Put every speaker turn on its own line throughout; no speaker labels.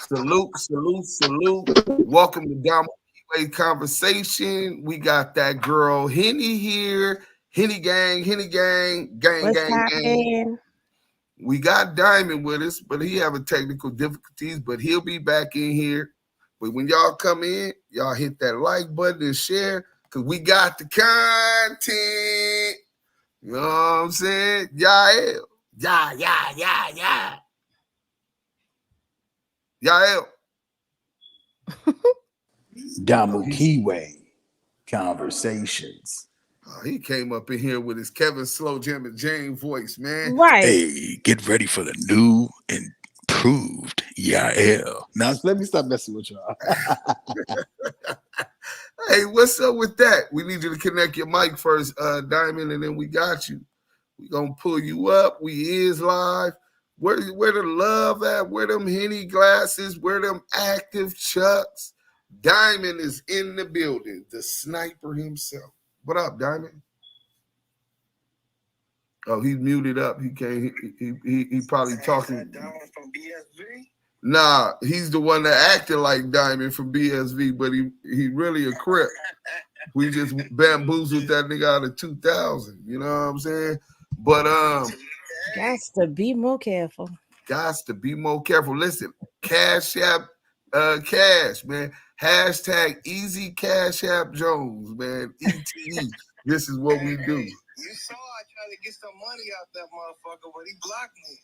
Salute. Welcome to Domo Keyway Conversation. We got that girl Henny here. Henny gang,
What's
gang.
happening?
We got Diamond with us, but he having technical difficulties, but he'll be back in here. But when y'all come in, y'all hit that like button and share, because we got the content. You know what I'm saying? Yael. Yeah. Yael.
Domo Keyway Conversations.
He came up in here with his Kevin Slow Jam and Jane voice, man.
Right.
Hey, get ready for the new and improved Yael. Now let me stop messing with y'all.
Hey, what's up with that? We need you to connect your mic first, Diamond, and then we got you. We gonna pull you up. We is live. Where the love at? Where them Henny glasses? Where them active chucks? Diamond is in the building. The sniper himself. What up, Diamond? Oh, he's muted up. He can't. He probably talking.
Diamond from BSV?
Nah, he's the one that acted like Diamond from BSV, but he really a crip. We just bamboozled that nigga out of 2000. You know what I'm saying? But
Gots to be more careful.
Listen, Cashapp, cash, man. Hashtag easy Cashapp Jones, man. ETE. This is what we do.
You saw I tried to get some money out that motherfucker, but he blocked me.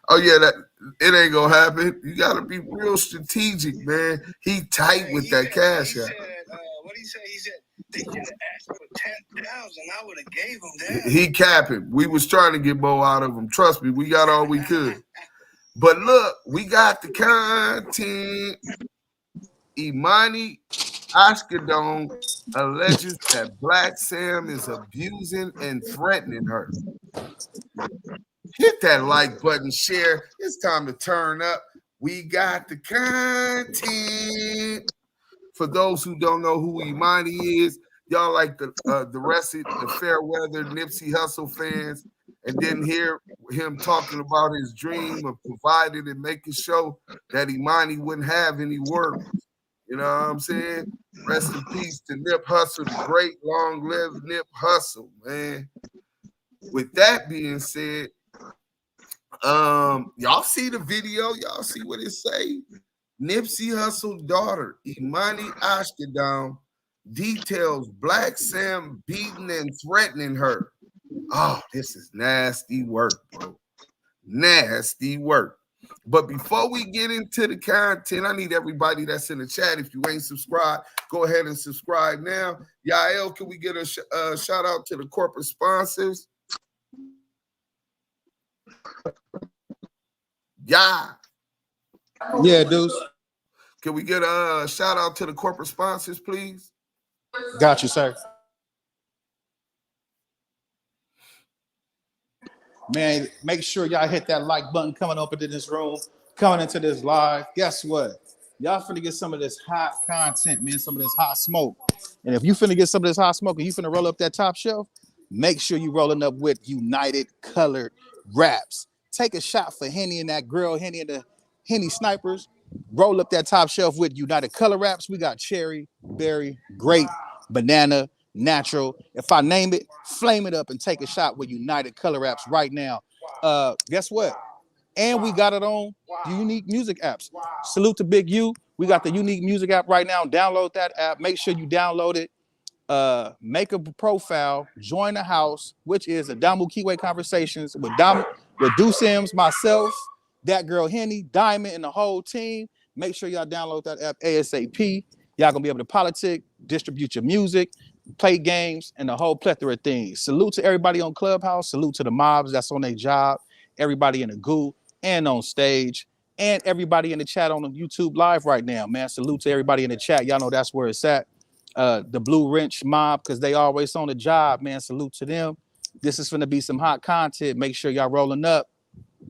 Oh yeah, that it ain't gonna happen. You gotta be real strategic, man. He tight with that cash out.
What he said? He said they should have asked for 10,000. I would have gave him that.
He capping. We was trying to get more out of him. Trust me, we got all we could. But look, we got the content. Emoni Ashkadon alleges that Black Sam is abusing and threatening her. Hit that like button, share. It's time to turn up. We got the content. For those who don't know who Emoni is, y'all like the rest of the fair weather Nipsey Hussle fans, and didn't hear him talking about his dream of providing and making sure that Emoni wouldn't have any worries. You know what I'm saying? Rest in peace to Nip Hussle, the great long live Nip Hussle, man. With that being said, y'all see the video, y'all see what it say. Nipsey Hussle daughter Emoni Ashkadon details Black Sam beating and threatening her. Oh, this is nasty work, bro. Nasty work. But before we get into the content, I need everybody that's in the chat. If you ain't subscribed, go ahead and subscribe now. Yael, can we get a shout out to the corporate sponsors? Yeah,
Deuce.
Can we get a shout out to the corporate sponsors, please?
Got you, sir. Man, make sure y'all hit that like button coming up into this room, coming into this live. Guess what? Y'all finna get some of this hot content, man, some of this hot smoke. And if you finna get some of this hot smoke and you finna roll up that top shelf, make sure you rolling up with United Colored Wraps. Take a shot for Henny and that girl, Henny and the Henny Snipers. Roll up that top shelf with United Color Wraps. We got cherry, berry, grape, banana, natural. If I name it, flame it up and take a shot with United Color Wraps right now. Guess what? And we got it on unique music apps. Salute to Big U. We got the unique music app right now. Download that app. Make sure you download it. Make a profile, join the house, which is a Domo Keyway Conversations with Deuce Sims, myself, that girl Henny, Diamond, and the whole team. Make sure y'all download that app ASAP. Y'all gonna be able to politic, distribute your music, play games, and the whole plethora of things. Salute to everybody on Clubhouse. Salute to the mobs that's on their job. Everybody in the goo and on stage, and everybody in the chat on the YouTube live right now, man. Salute to everybody in the chat. Y'all know that's where it's at. The Blue Wrench mob, because they always on the job, man. Salute to them. This is gonna be some hot content. Make sure y'all rolling up.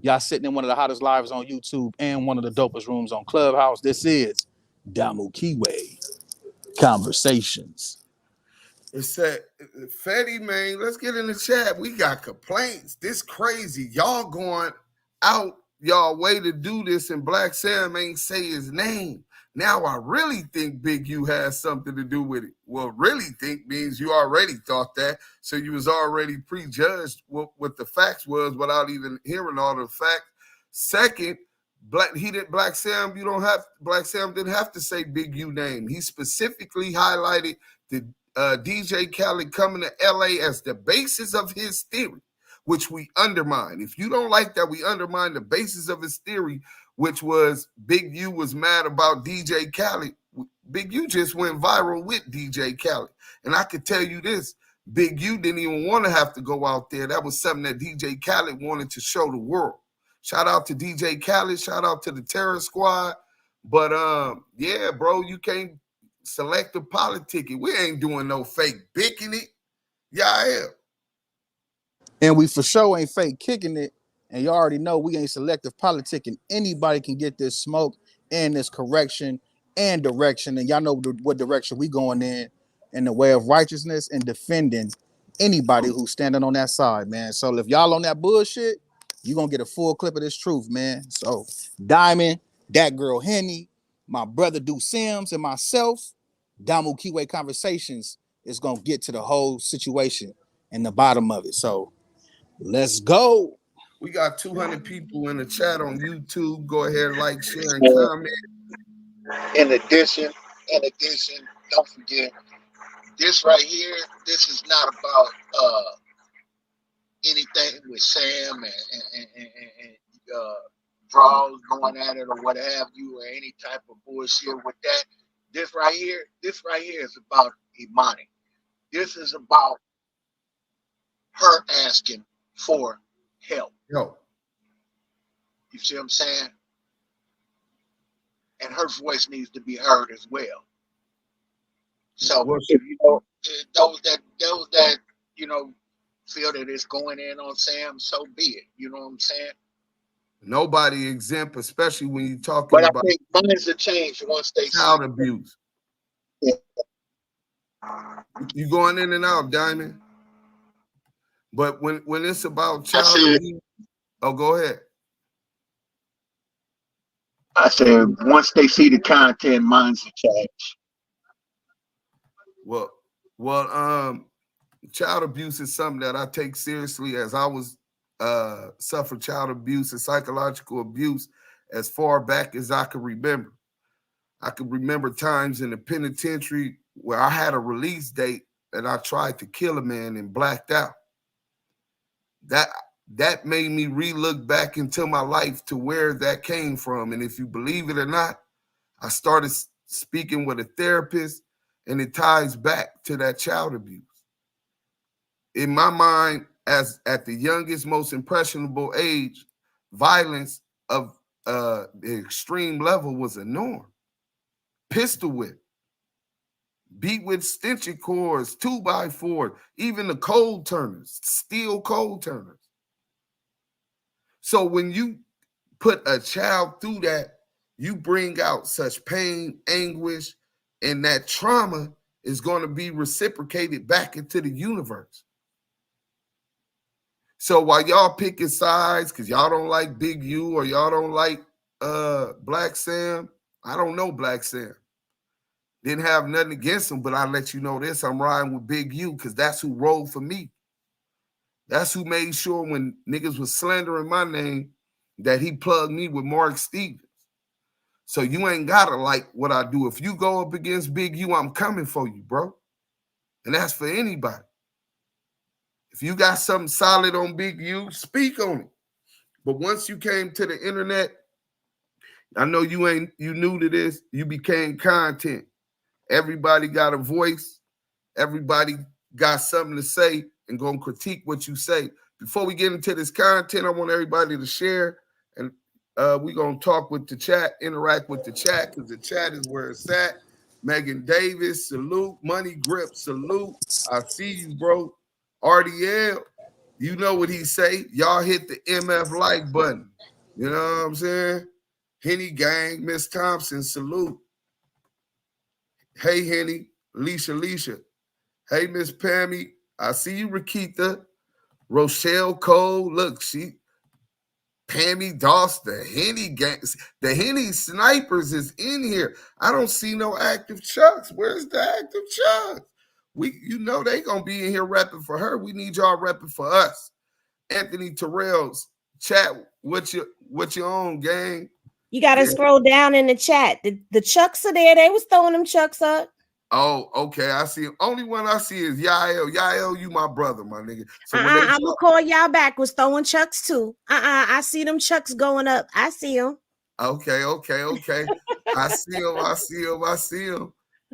Y'all sitting in one of the hottest lives on YouTube and one of the dopest rooms on Clubhouse. This is Domo Keyway Conversations.
It said, Fetty, man, let's get in the chat. We got complaints. This crazy. Y'all going out y'all way to do this, and Black Sam ain't say his name. Now I really think Big U has something to do with it. Well, really think means you already thought that, so you was already prejudged what the facts was without even hearing all the facts. Second, Black Sam didn't have to say Big U name. He specifically highlighted the DJ Khaled coming to LA as the basis of his theory, which we undermine. If you don't like that, we undermine the basis of his theory, which was Big U was mad about DJ Khaled. Big U just went viral with DJ Khaled. And I could tell you this, Big U didn't even want to have to go out there. That was something that DJ Khaled wanted to show the world. Shout out to DJ Khaled. Shout out to the Terror Squad. But, yeah, bro, you can't select a politic. We ain't doing no fake bicking it. Yeah, I am.
And we for sure ain't fake kicking it. And you already know we ain't selective politicking. Anybody can get this smoke and this correction and direction. And y'all know what direction we going in the way of righteousness and defending anybody who's standing on that side, man. So if y'all on that bullshit, you're going to get a full clip of this truth, man. So Diamond, that girl Henny, my brother Du Sims, and myself, Damu Kiwe Conversations is going to get to the whole situation and the bottom of it. So let's go.
We got 200 people in the chat on YouTube. Go ahead, like, share, and comment.
In addition, don't forget, this right here, this is not about anything with Sam and draws going at it or what have you, or any type of bullshit with that. This right here is about Emoni. This is about her asking for help.
Yo.
You see what I'm saying? And her voice needs to be heard as well. So if you know those that you know feel that it's going in on Sam, so be it. You know what I'm saying?
Nobody exempt, especially when you're talking
but
about
I think minds will change once they
child abuse. Yeah. You going in and out, Diamond. But when it's about child abuse, oh, go ahead.
I said once they see the content, minds will change.
Well, child abuse is something that I take seriously, as I was suffered child abuse and psychological abuse as far back as I could remember. I could remember times in the penitentiary where I had a release date and I tried to kill a man and blacked out. That made me re-look back into my life to where that came from. And if you believe it or not, I started speaking with a therapist, and it ties back to that child abuse. In my mind, as at the youngest, most impressionable age, violence of the extreme level was a norm. Pistol whip, beat with extension cords, 2x4, even the cold turners, steel cold turners. So when you put a child through that, you bring out such pain, anguish, and that trauma is going to be reciprocated back into the universe. So while y'all picking sides because y'all don't like Big U or y'all don't like Black Sam, I don't know Black Sam. Didn't have nothing against him, but I'll let you know this. I'm riding with Big U because that's who rolled for me. That's who made sure when niggas was slandering my name that he plugged me with Mark Stevens. So you ain't got to like what I do. If you go up against Big U, I'm coming for you, bro. And that's for anybody. If you got something solid on Big U, speak on it. But once you came to the internet, I know you new to this, you became content. Everybody got a voice. Everybody got something to say and gonna critique what you say. Before we get into this content, I want everybody to share, and we're gonna talk with the chat, interact with the chat, because the chat is where it's at. Megan Davis, salute. Money Grip, salute. I see you, bro. RDL, you know what he say. Y'all hit the MF like button. You know what I'm saying? Henny Gang, Miss Thompson, salute. Hey, Henny, Alicia. Hey, Miss Pammy, I see you, Rakita. Rochelle Cole, look, Pammy Doss, the Henny gangs, the Henny snipers is in here. I don't see no active Chucks. Where's the active Chucks? You know they gonna be in here repping for her. We need y'all repping for us. Anthony Terrell's chat. What you own, gang?
You gotta scroll down in the chat. The Chucks are there. They was throwing them Chucks up.
Oh, okay. I see. Only one I see is Yael. Yael, you my brother, my nigga. So
I'm gonna call y'all back. Was throwing Chucks too. I see them Chucks going up. I see them.
Okay. I see him.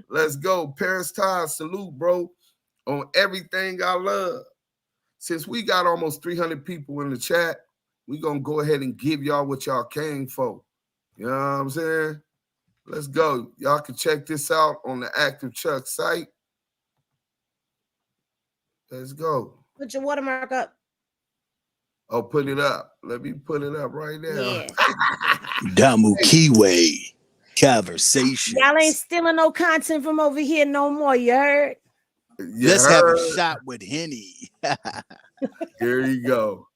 Let's go. Paris Todd, salute, bro, on everything I love. Since we got almost 300 people in the chat, we gonna go ahead and give y'all what y'all came for. You know what I'm saying? Let's go. Y'all can check this out on the Active Chuck site. Let's go.
Put your watermark up.
Oh, put it up. Let me put it up right now.
Yeah.
Damu Kiwe conversation.
Y'all ain't stealing no content from over here no more. You heard?
Let's have a shot with Henny.
Here he go.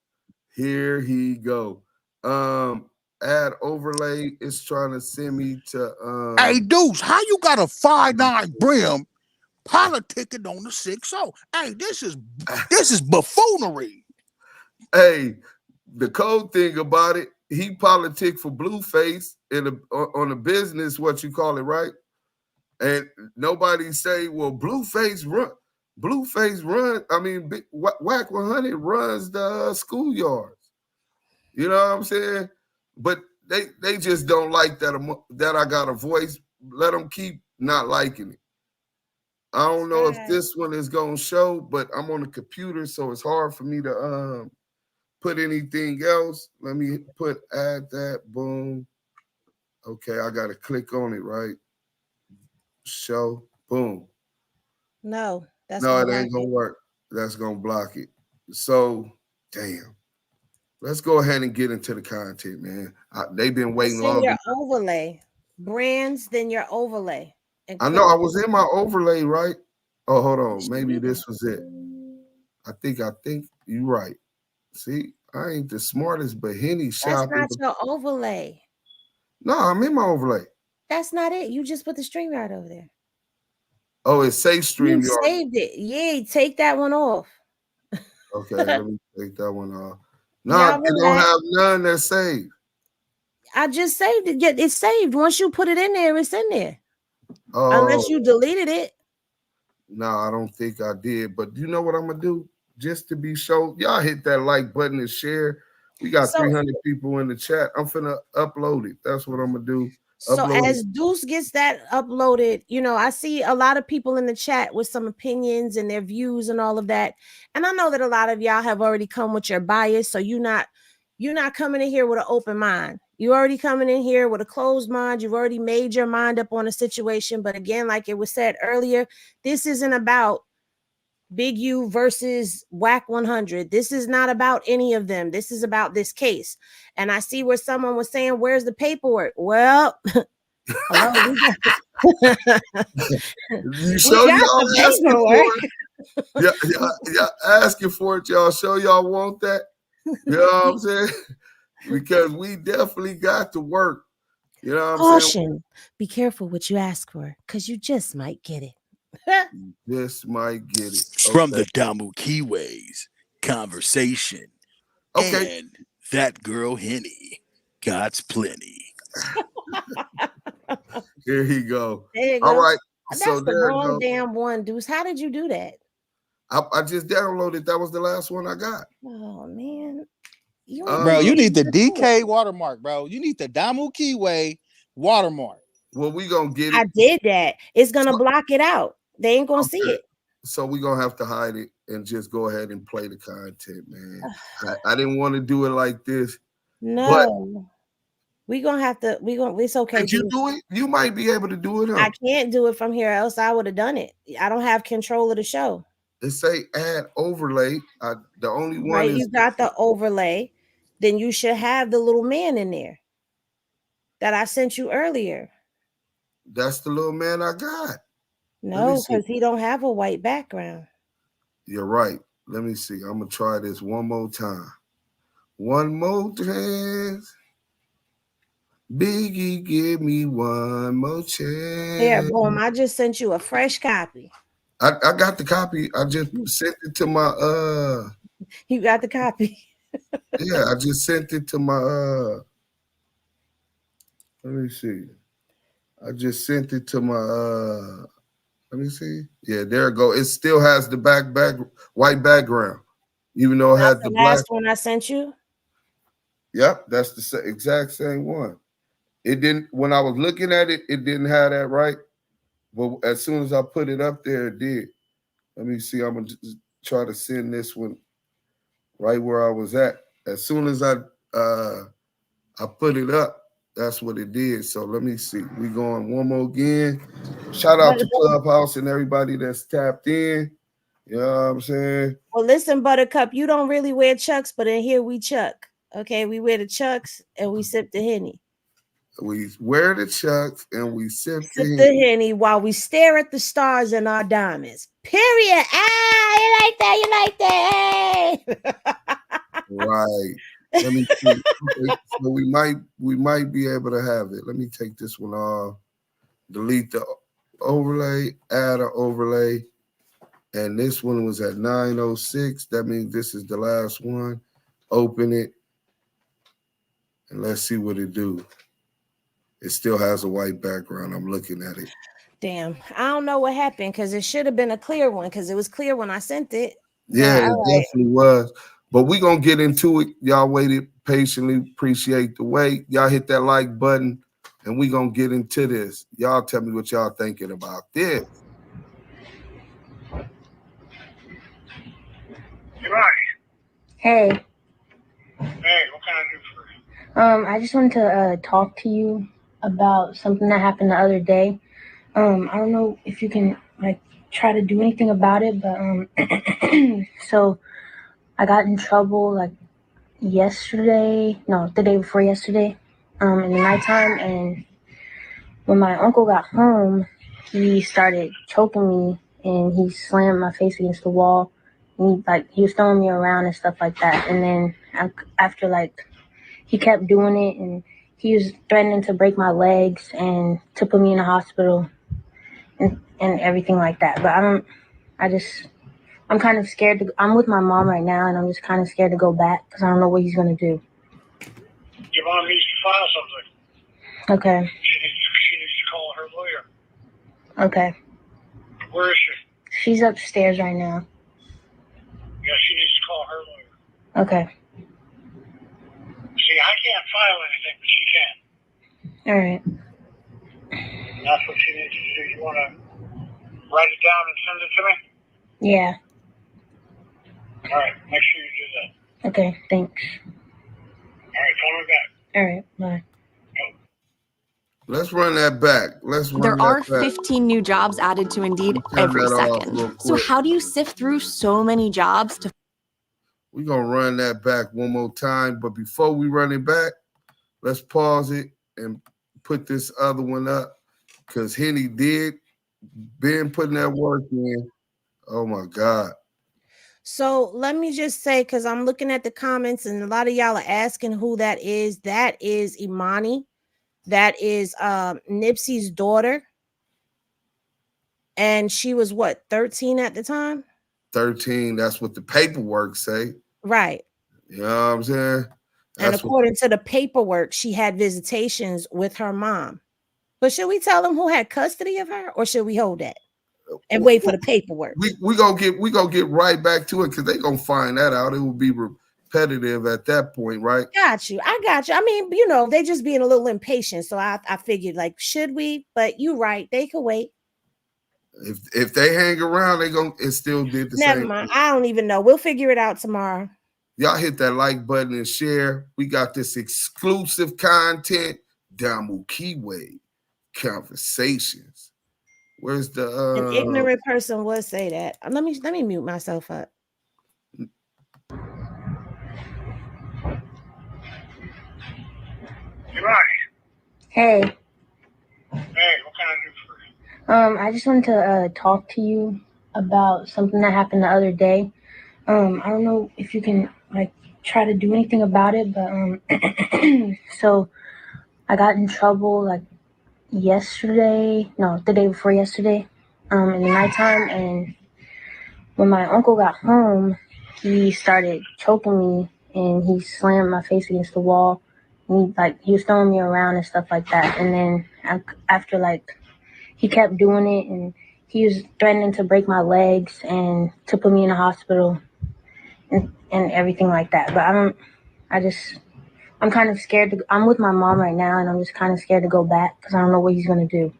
Add overlay is trying to send me to
Hey Deuce, how you got a 5'9" brim politicking on the 6-0? Hey, this is buffoonery.
Hey, the cold thing about it, he politic for Blueface on a business, what you call it, right? And nobody say, well, Blueface run. I mean, Whack 100 runs the schoolyards. You know what I'm saying? But they just don't like that I got a voice. Let them keep not liking it. I don't know if this one is gonna show, but I'm on the computer, so it's hard for me to put anything else. Let me add that. Boom. Okay, I gotta click on it, right? Show. Boom.
No, it
ain't gonna work. That's gonna block it. So, damn. Let's go ahead and get into the content, man. They've been waiting long.
Your overlay. Brands, then your overlay.
I know I was in my overlay, right? Oh, hold on. Maybe this was it. I think you're right. See, I ain't the smartest, but Henny shopping.
That's not your overlay.
No, I'm in my overlay.
That's not it. You just put the StreamYard over there.
Oh, it says StreamYard.
You saved it. Yeah, take that one off.
Okay, let me take that one off. No, it don't have none that's saved.
I just saved it. It's saved. Once you put it in there, it's in there. Unless you deleted it.
No, I don't think I did. But you know what I'm gonna do? Just to be sure, y'all hit that like button and share. We got 300 people in the chat. I'm finna upload it. That's what I'm gonna do.
So as Deuce gets that uploaded, I see a lot of people in the chat with some opinions and their views and all of that. And I know that a lot of y'all have already come with your bias. So you're not coming in here with an open mind. You're already coming in here with a closed mind. You've already made your mind up on a situation. But again, like it was said earlier, this isn't about Big U versus Whack 100. This is not about any of them. This is about this case. And I see where someone was saying, where's the paperwork? Well, hello,
you show y'all asking for it. Yeah, asking for it. Y'all show y'all want that. You know what I'm saying? Because we definitely got to work. You know what I'm saying?
Be careful what you ask for, because you just might get it.
Just might get it.
From the Damu Kiways conversation.
Okay.
And that girl Henny. God's plenty.
Here he go.
There you go.
All right.
That's the wrong damn one, Deuce. How did you do that?
I just downloaded. That was the last one I got.
Oh man.
Bro, you need the DK watermark, bro. You need the Damu Kiwe watermark.
Well, we gonna get it.
I did that. It's gonna block it out. They ain't gonna see it.
So we're gonna have to hide it and just go ahead and play the content, man. I didn't want to do it like this.
No, we're gonna have to. It's okay.
Did you do it? You might be able to do it.
I can't do it from here, else I would have done it. I don't have control of the show.
It say add overlay. The only one
right,
is
you got the overlay. Then you should have the little man in there that I sent you earlier.
That's the little man I got.
No, because he don't have a white background.
You're right. Let me see. I'm gonna try this one more time. One more chance. Biggie, give me one more chance.
There, boom. I just sent you a fresh copy.
I got the copy. I just sent it to my
You got the copy.
yeah, I just sent it to my let me see. I just sent it to my let me see. Yeah, there it go. It still has the back white background, even though it
That's
had
the
the black.
last one I sent you.
Yep, that's the exact same one. It didn't when I was looking at it, it didn't have that right. But as soon as I put it up there, it did. Let me see. I'm gonna try to send this one right where I was at. As soon as I put it up, that's what it did. So let me see. We going one more again. Shout out to Clubhouse and everybody that's tapped in. You know what I'm saying?
Well, listen, Buttercup, you don't really wear Chucks, but in here we Chuck. Okay, we wear the Chucks and we sip the Henny.
We wear the Chucks and we sip
the Henny while we stare at the stars and our diamonds. Period. Ah, you like that? You like that? Hey.
Right. Let me see. Okay, so we might be able to have it. Let me take this one off. Delete the overlay, add an overlay. And this one was at 9:06. That means this is the last one. Open it. And let's see what it do. It still has a white background. I'm looking at it.
Damn. I don't know what happened because it should have been a clear one because it was clear when I sent it.
Yeah, it definitely was. But we're going to get into it. Y'all waited patiently. Appreciate the wait. Y'all hit that like button, and we're going to get into this. Y'all tell me what y'all thinking about this.
Hey.
Hey, what can I do for you?
I just wanted to talk to you about something that happened the other day. I don't know if you can like try to do anything about it, but so I got in trouble like the day before yesterday, in the nighttime, and when my uncle got home, he started choking me and he slammed my face against the wall. And he was throwing me around and stuff like that. And then after he kept doing it, and he was threatening to break my legs and to put me in the hospital and everything like that. But I'm kind of scared I'm with my mom right now, and I'm just kind of scared to go back because I don't know what he's going to do.
Your mom needs to file something.
Okay.
She needs to call her lawyer.
Okay.
Where is she?
She's upstairs right now.
Yeah, she needs to call her lawyer.
Okay.
See, I can't file anything, but she can.
All right.
That's what she needs to do. You want to write it down and send it to me?
Yeah.
All right, make sure you do that.
Okay, thanks.
All right, call me back.
All right, bye.
Let's run that back.
There are 15 new jobs added to Indeed every second. So how do you sift through so many jobs to...
We're going to run that back one more time. But before we run it back, let's pause it and put this other one up because Henny been putting that work in. Oh, my God.
So let me just say, because I'm looking at the comments and a lot of y'all are asking who that is. That is Emoni. That is Nipsey's daughter. And she was what, 13 at the time?
13. That's what the paperwork say.
Right.
You know what I'm saying?
And according to the paperwork, she had visitations with her mom. But should we tell them who had custody of her, or should we hold that and wait for the paperwork?
We gonna get right back to it because they gonna find that out. It will be repetitive at that point, right?
Got you. I got you. I mean, they just being a little impatient. So I figured, should we? But you right, they could wait.
If they hang around, it still did the same.
Never mind. I don't even know. We'll figure it out tomorrow.
Y'all hit that like button and share. We got this exclusive content. Damu Kiwe conversations. Where's the
an ignorant person would say that. Let me mute myself up.
Hey.
Hey, what can I do for you?
I just wanted to talk to you about something that happened the other day. I don't know if you can try to do anything about it, but so I got in trouble like the day before yesterday, in the nighttime, and when my uncle got home, he started choking me and he slammed my face against the wall. And he was throwing me around and stuff like that. And then after he kept doing it, and he was threatening to break my legs and to put me in the hospital and everything like that. But I'm kind of scared I'm with my mom right now, and I'm just kind of scared to go back because I don't know what he's going to do.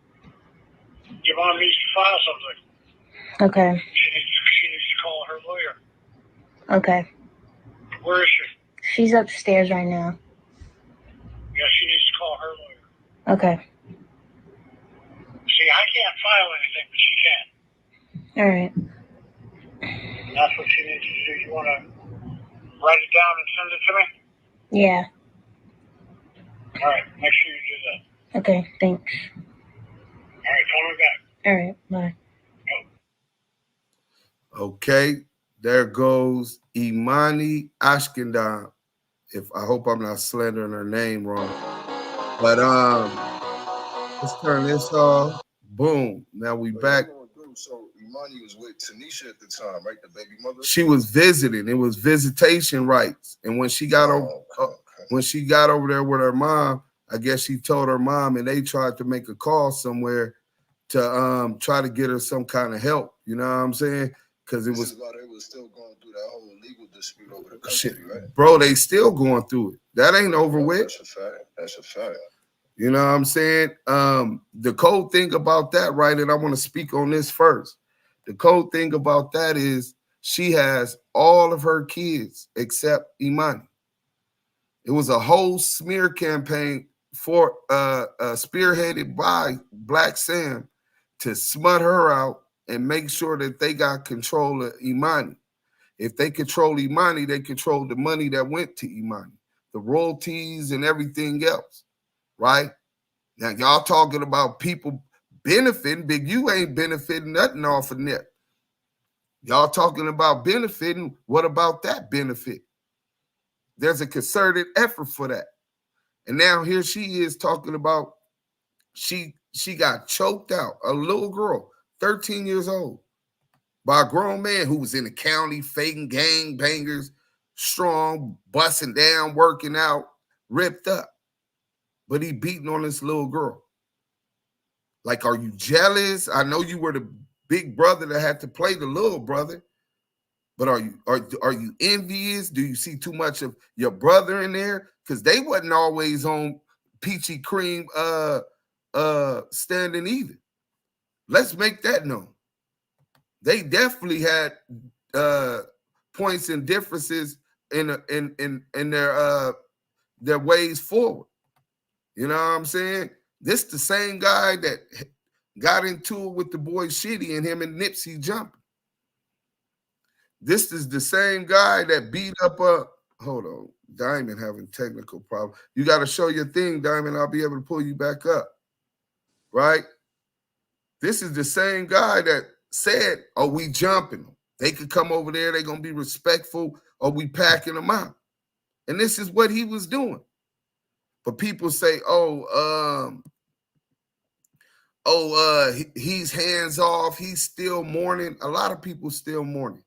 Your mom needs to file something.
Okay.
She needs to call her lawyer.
Okay.
Where is she?
She's upstairs right now.
Yeah, she needs to call her lawyer.
Okay.
See, I can't file anything, but she can.
All right.
That's what she needs to do. You want to write it down and send it to me?
Yeah.
All right, make sure you do that.
Okay, thanks.
All right, call me back.
All right, bye.
Okay, there goes Emoni Ashkendam. I hope I'm not slandering her name wrong. But let's turn this off. Boom. Now we back.
So Emoni was with Tanisha at the time, right? The baby mother.
She was visiting. It was visitation rights. And when she got when she got over there with her mom, I guess she told her mom, and they tried to make a call somewhere to try to get her some kind of help. You know what I'm saying? Because it was
still going through that whole legal dispute over the custody, right?
Bro, they still going through it. That ain't over with.
That's a fact. That's a fact.
You know what I'm saying? The cold thing about that, right? And I want to speak on this first. The cold thing about that is she has all of her kids except Emoni. It was a whole smear campaign for spearheaded by Black Sam to smut her out and make sure that they got control of Emoni. If they control Emoni, they control the money that went to Emoni, the royalties and everything else, right? Now, y'all talking about people benefiting. Big U ain't benefiting nothing off of Nip. Y'all talking about benefiting. What about that benefit? There's a concerted effort for that. And now here she is talking about she got choked out, a little girl, 13 years old, by a grown man who was in the county, faking gang bangers, strong, busting down, working out, ripped up. But he beating on this little girl. Like, are you jealous? I know you were the big brother that had to play the little brother, but are you envious? Do you see too much of your brother in there? Because they wasn't always on peachy cream standing either. Let's make that known. They definitely had points and differences in their ways forward. You know what I'm saying? This the same guy that got into it with the boy Shitty and him and Nipsey jumping. This is the same guy that beat up hold on, Diamond having technical problem. You got to show your thing, Diamond. I'll be able to pull you back up. Right? This is the same guy that said, "Oh, we jumping them. They could come over there. They're going to be respectful, or we packing them out." And this is what he was doing. But people say, he's hands off. He's still mourning. A lot of people still mourning.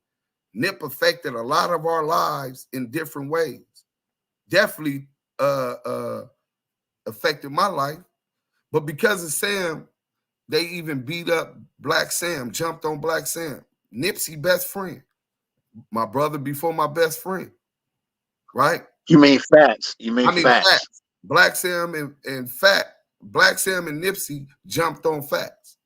Nip affected a lot of our lives in different ways. Definitely affected my life. But because of Sam, they even beat up Black Sam, jumped on Black Sam. Nipsey best friend. My brother before my best friend. Right?
You mean Fats. You mean Fats.
Black Sam and Black Sam and Nipsey jumped on Fats.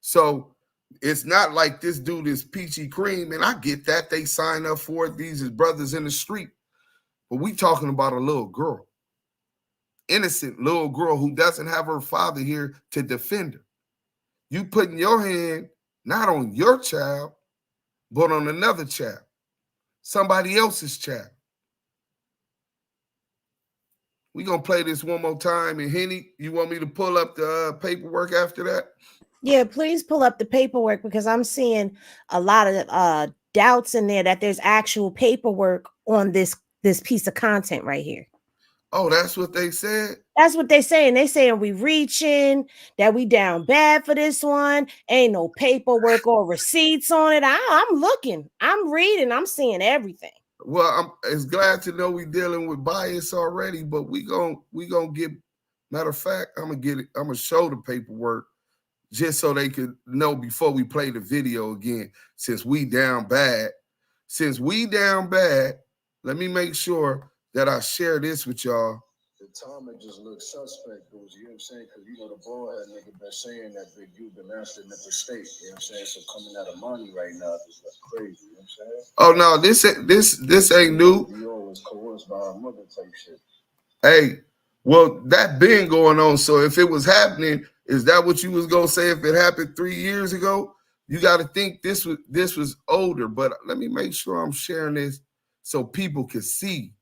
So it's not like this dude is peachy cream, and I get that. They sign up for it. These is brothers in the street. But we talking about a little girl. Innocent little girl who doesn't have her father here to defend her. You putting your hand not on your child, but on another child. Somebody else's child. We're going to play this one more time. And Henny, you want me to pull up the paperwork after that?
Yeah, please pull up the paperwork because I'm seeing a lot of doubts in there that there's actual paperwork on this piece of content right here.
Oh, that's what they said?
That's what they saying. They saying we reaching, that we down bad for this one. Ain't no paperwork or receipts on it. I'm looking. I'm reading. I'm seeing everything.
Well, it's glad to know we dealing with bias already, but we gonna get. Matter of fact, I'm gonna show the paperwork just so they could know before we play the video again. Since we down bad, let me make sure that I share this with y'all.
The Tommy just looks suspect, dudes. You know what I'm saying? Because you know the bald head nigga been saying that Big U been master Nipsey State. You know what I'm saying? So coming out of money right now is like crazy. You know what I'm saying?
Oh no, this ain't new.
You always coerced by our mother type shit.
Hey, well, that been going on. So if it was happening, is that what you was gonna say? If it happened 3 years ago, you got to think this was older. But let me make sure I'm sharing this so people can see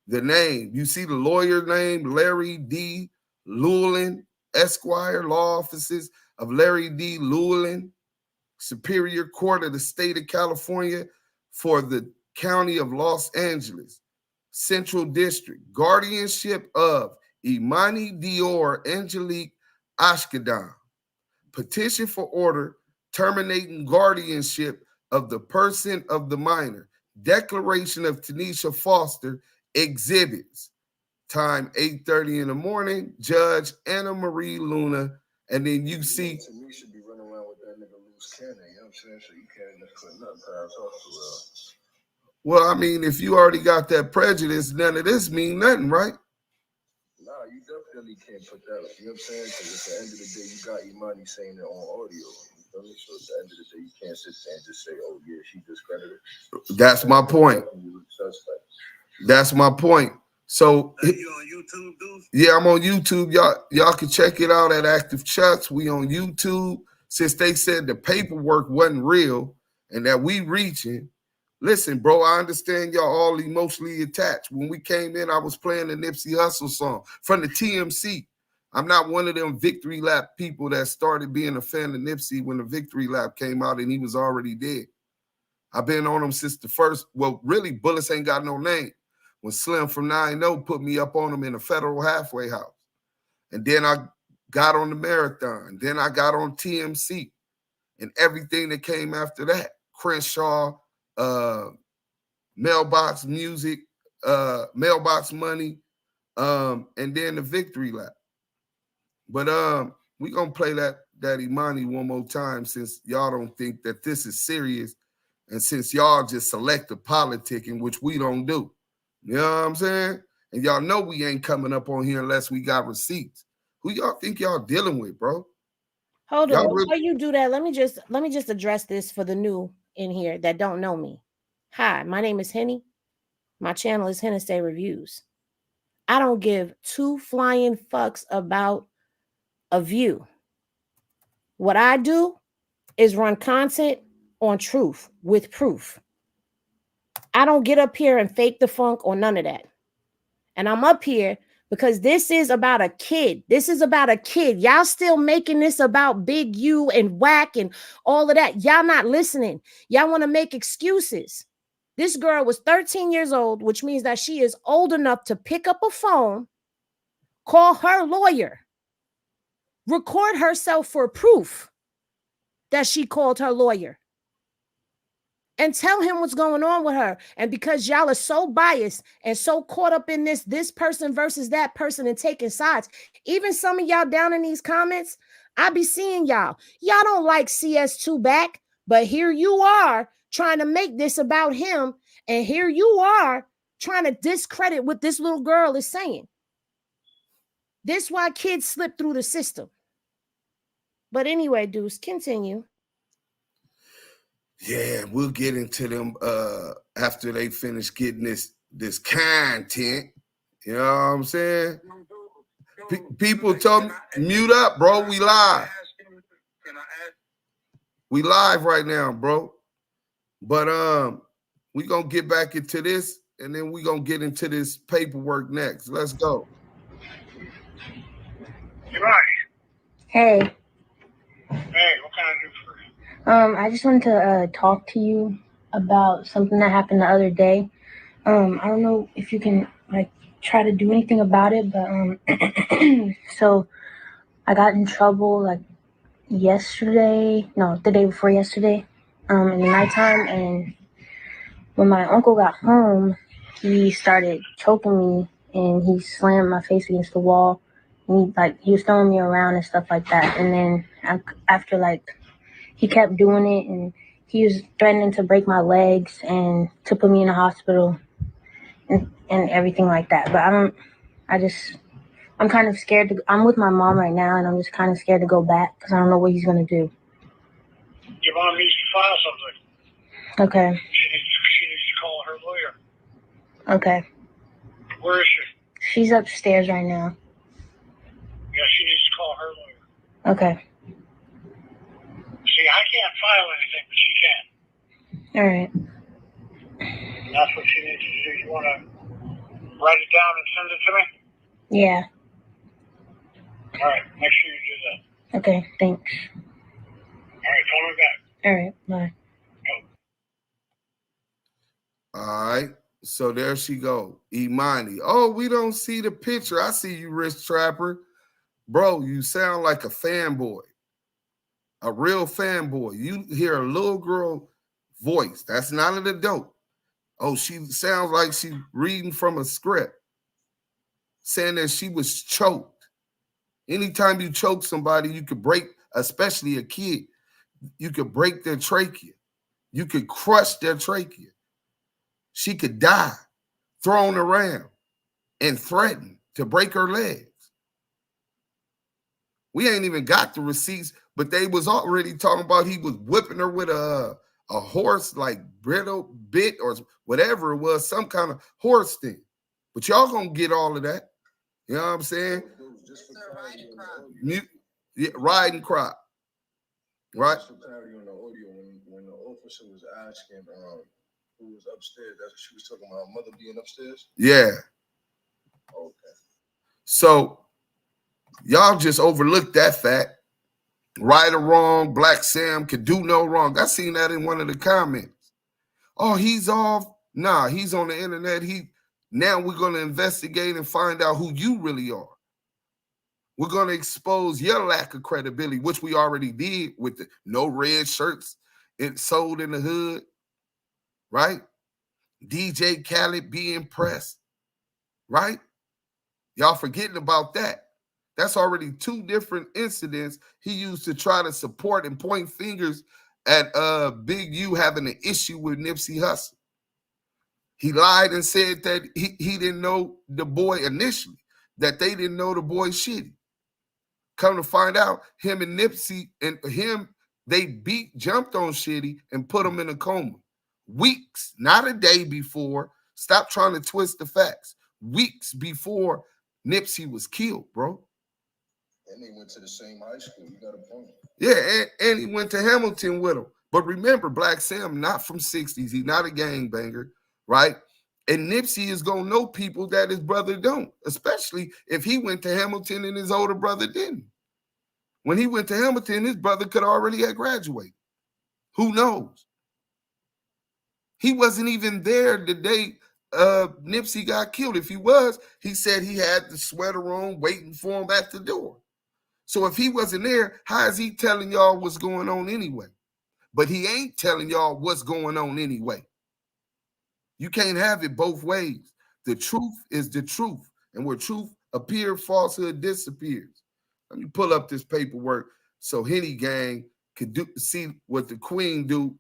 the name. You see the lawyer name, Larry D. Llewellyn, Esquire, law offices of Larry D. Llewellyn, Superior Court of the State of California for the County of Los Angeles, Central District, guardianship of Emoni Dior Angelique Ashkedan. Petition for order terminating guardianship of the person of the minor. Declaration of Tanisha Foster exhibits. Time 8:30 in the morning. Judge Anna Marie Luna. And then you see.
Tanisha be running around with that nigga loose cannon. You know what I'm saying? So you can't just put nothing past us.
Well, I mean, if you already got that prejudice, none of this mean nothing, right?
Nah, you definitely can't put that. You know what I'm saying? Because at the end of the day, you got Emoni saying it on audio. You feel me? So at the end of the day, you can't sit there and just say, "Oh yeah, she discredited."
That's my point. That's my point. So
you on YouTube, dude?
Yeah, I'm on YouTube. Y'all can check it out at Active Chuts. We on YouTube. Since they said the paperwork wasn't real and that we reaching. Listen, bro, I understand y'all all emotionally attached. When we came in, I was playing the Nipsey Hussles song from the TMC. I'm not one of them victory lap people that started being a fan of Nipsey when the victory lap came out and he was already dead. I've been on him since the first, well, really, Bullets Ain't Got No Name. When Slim from 9-0 put me up on him in a federal halfway house. And then I got on the Marathon. Then I got on TMC and everything that came after that. Crenshaw, Mailbox Music, Mailbox Money, and then the Victory Lap. But we gonna play that Emoni one more time since y'all don't think that this is serious, and since y'all just select the politicking, which we don't do. You know what I'm saying? And y'all know we ain't coming up on here unless we got receipts. Who y'all think y'all dealing with, bro?
Hold on, before you do that, let me just address this for the new in here that don't know me. Hi, my name is Henny. My channel is Hennessy Reviews. I don't give two flying fucks about a view. What I do is run content on truth with proof. I don't get up here and fake the funk or none of that. And I'm up here because this is about a kid. This is about a kid. Y'all still making this about Big U and whack and all of that. Y'all not listening. Y'all want to make excuses. This girl was 13 years old, which means that she is old enough to pick up a phone, call her lawyer, record herself for proof that she called her lawyer, and tell him what's going on with her. And because y'all are so biased and so caught up in this person versus that person and taking sides, even some of y'all down in these comments, I be seeing y'all. Y'all don't like CS2 back, but here you are trying to make this about him. And here you are trying to discredit what this little girl is saying. This is why kids slip through the system. But anyway, dudes, continue.
Yeah, we'll get into them after they finish getting this content. You know what I'm saying? People told me, mute up, bro. We live. We live right now, bro. But we gonna get back into this, and then we gonna get into this paperwork next. Let's go.
Hey.
Hey, what can I do for you?
I just wanted to talk to you about something that happened the other day. I don't know if you can like try to do anything about it, but so I got in trouble like the day before yesterday, in the nighttime, and when my uncle got home, he started choking me and he slammed my face against the wall. And he was throwing me around and stuff like that. And then after he kept doing it, and he was threatening to break my legs and to put me in the hospital and everything like that. But I'm kind of scared I'm with my mom right now, and I'm just kind of scared to go back because I don't know what he's going to do.
Your mom needs to file something.
Okay.
She needs to call her lawyer.
Okay.
Where is she?
She's upstairs right now.
Yeah, she needs to call her lawyer.
Okay.
See, I can't file anything, but she can.
All right.
And that's what she needs to do. You want to write it down and send it to me?
Yeah.
All right, make sure you do that.
Okay, thanks.
All right, call me back.
All right, bye.
All right. So there she go. Emoni. Oh, we don't see the picture. I see you, Rich Trapper. Bro, you sound like a fanboy. A real fanboy. You hear a little girl voice. That's not an adult. Oh, she sounds like she's reading from a script, saying that she was choked. Anytime you choke somebody, you could break, especially a kid, you could break their trachea. You could crush their trachea. She could die, thrown around, and threatened to break her legs. We ain't even got the receipts, but they was already talking about he was whipping her with a horse, like brittle bit or whatever it was, some kind of horse thing. But y'all gonna get all of that. You know what I'm saying? Riding crop. Right.
Just for clarity on the audio, when the officer was asking who was upstairs, that's what she was talking about, mother being upstairs?
Yeah.
Okay.
So y'all just overlooked that fact. Right or wrong, Black Sam could do no wrong. I seen that in one of the comments. Oh, he's off. Nah, he's on the internet. Now we're going to investigate and find out who you really are. We're going to expose your lack of credibility, which we already did with the no red shirts it sold in the hood, right? DJ Khaled being pressed, right? Y'all forgetting about that. That's already two different incidents he used to try to support and point fingers at Big U having an issue with Nipsey Hussles. He lied and said that he didn't know the boy initially, that they didn't know the boy shitty. Come to find out, him and Nipsey and him, they jumped on Shitty and put him in a coma. Weeks, not a day before. Stop trying to twist the facts. Weeks before Nipsey was killed, bro.
And they went to the same high school. You got a point.
Yeah, and he went to Hamilton with him. But remember, Black Sam, not from 60s. He's not a gangbanger, right? And Nipsey is going to know people that his brother don't, especially if he went to Hamilton and his older brother didn't. When he went to Hamilton, his brother could already have graduated. Who knows? He wasn't even there the day Nipsey got killed. If he was, he said he had the sweater on waiting for him at the door. So if he wasn't there, how is he telling y'all what's going on anyway? But he ain't telling y'all what's going on anyway. You can't have it both ways. The truth is the truth. And where truth appears, falsehood disappears. Let me pull up this paperwork so Henny Gang could see what the queen do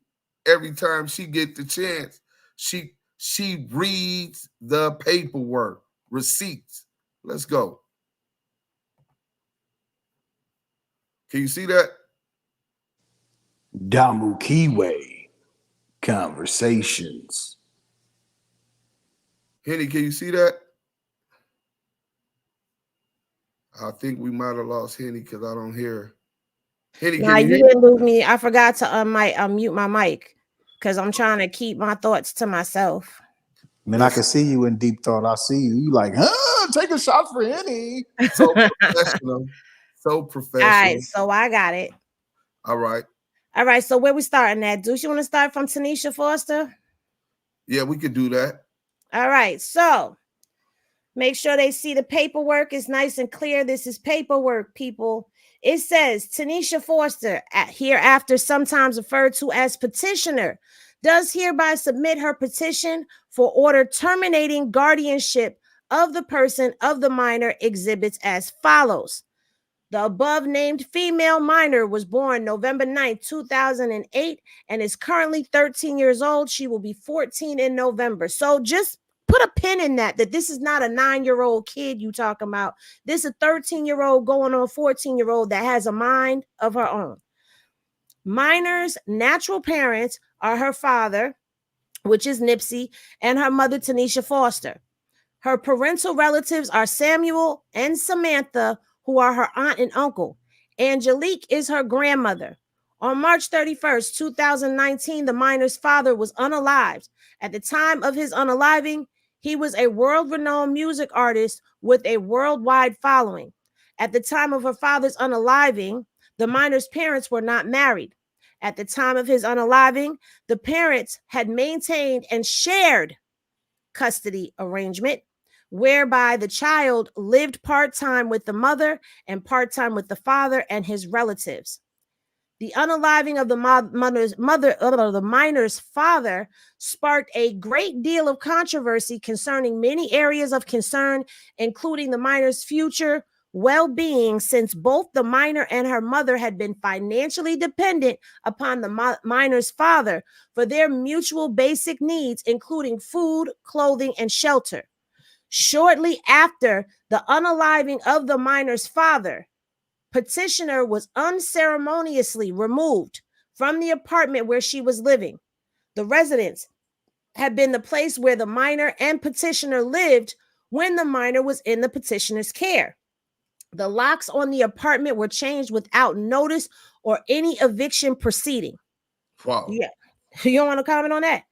every time she get the chance. She reads the paperwork, receipts. Let's go. Can you see that?
Damu Kiwe Conversations.
Henny, can you see that? I think we might have lost Henny because I don't hear her. Henny,
nah, you didn't lose me. I forgot to unmute my mic because I'm trying to keep my thoughts to myself.
Man, I can see you in deep thought. I see you. You like, take a shot for Henny.
So professional. So professional.
All right, so I got it.
All right.
All right, so where we starting at? Do you want to start from Tanisha Foster?
Yeah, we could do that.
All right, so make sure they see the paperwork is nice and clear. This is paperwork, people. It says Tanisha Foster, hereafter sometimes referred to as petitioner, does hereby submit her petition for order terminating guardianship of the person of the minor exhibits as follows. The above named female minor was born November 9th, 2008, and is currently 13 years old. She will be 14 in November. So just put a pin in that this is not a 9-year-old kid you talking about. This is a 13-year-old going on 14-year-old that has a mind of her own. Minor's natural parents are her father, which is Nipsey, and her mother, Tanisha Foster. Her parental relatives are Samuel and Samantha, who are her aunt and uncle. Angelique is her grandmother. On March 31st, 2019, the minor's father was unalived. At the time of his unaliving, he was a world-renowned music artist with a worldwide following. At the time of her father's unaliving, the minor's parents were not married. At the time of his unaliving, the parents had maintained and shared custody arrangement, whereby the child lived part-time with the mother and part-time with the father and his relatives. The unaliving of the minor's father sparked a great deal of controversy concerning many areas of concern, including the minor's future well-being, since both the minor and her mother had been financially dependent upon the minor's father for their mutual basic needs, including food, clothing, and shelter. Shortly after the unaliving of the minor's father, petitioner was unceremoniously removed from the apartment where she was living. The residence had been the place where the minor and petitioner lived when the minor was in the petitioner's care. The locks on the apartment were changed without notice or any eviction proceeding.
Wow.
Yeah. You don't want to comment on that?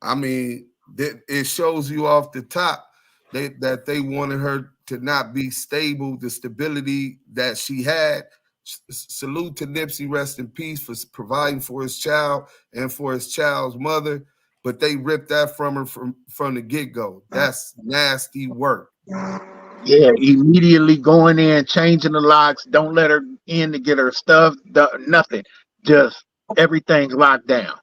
I mean, it shows you off the top that they wanted her to not be stable, the stability that she had. Salute to Nipsey, rest in peace, for providing for his child and for his child's mother. But they ripped that from her from the get-go. That's nasty work.
Yeah, immediately going in, changing the locks. Don't let her in to get her stuff. Nothing. Just everything's locked down.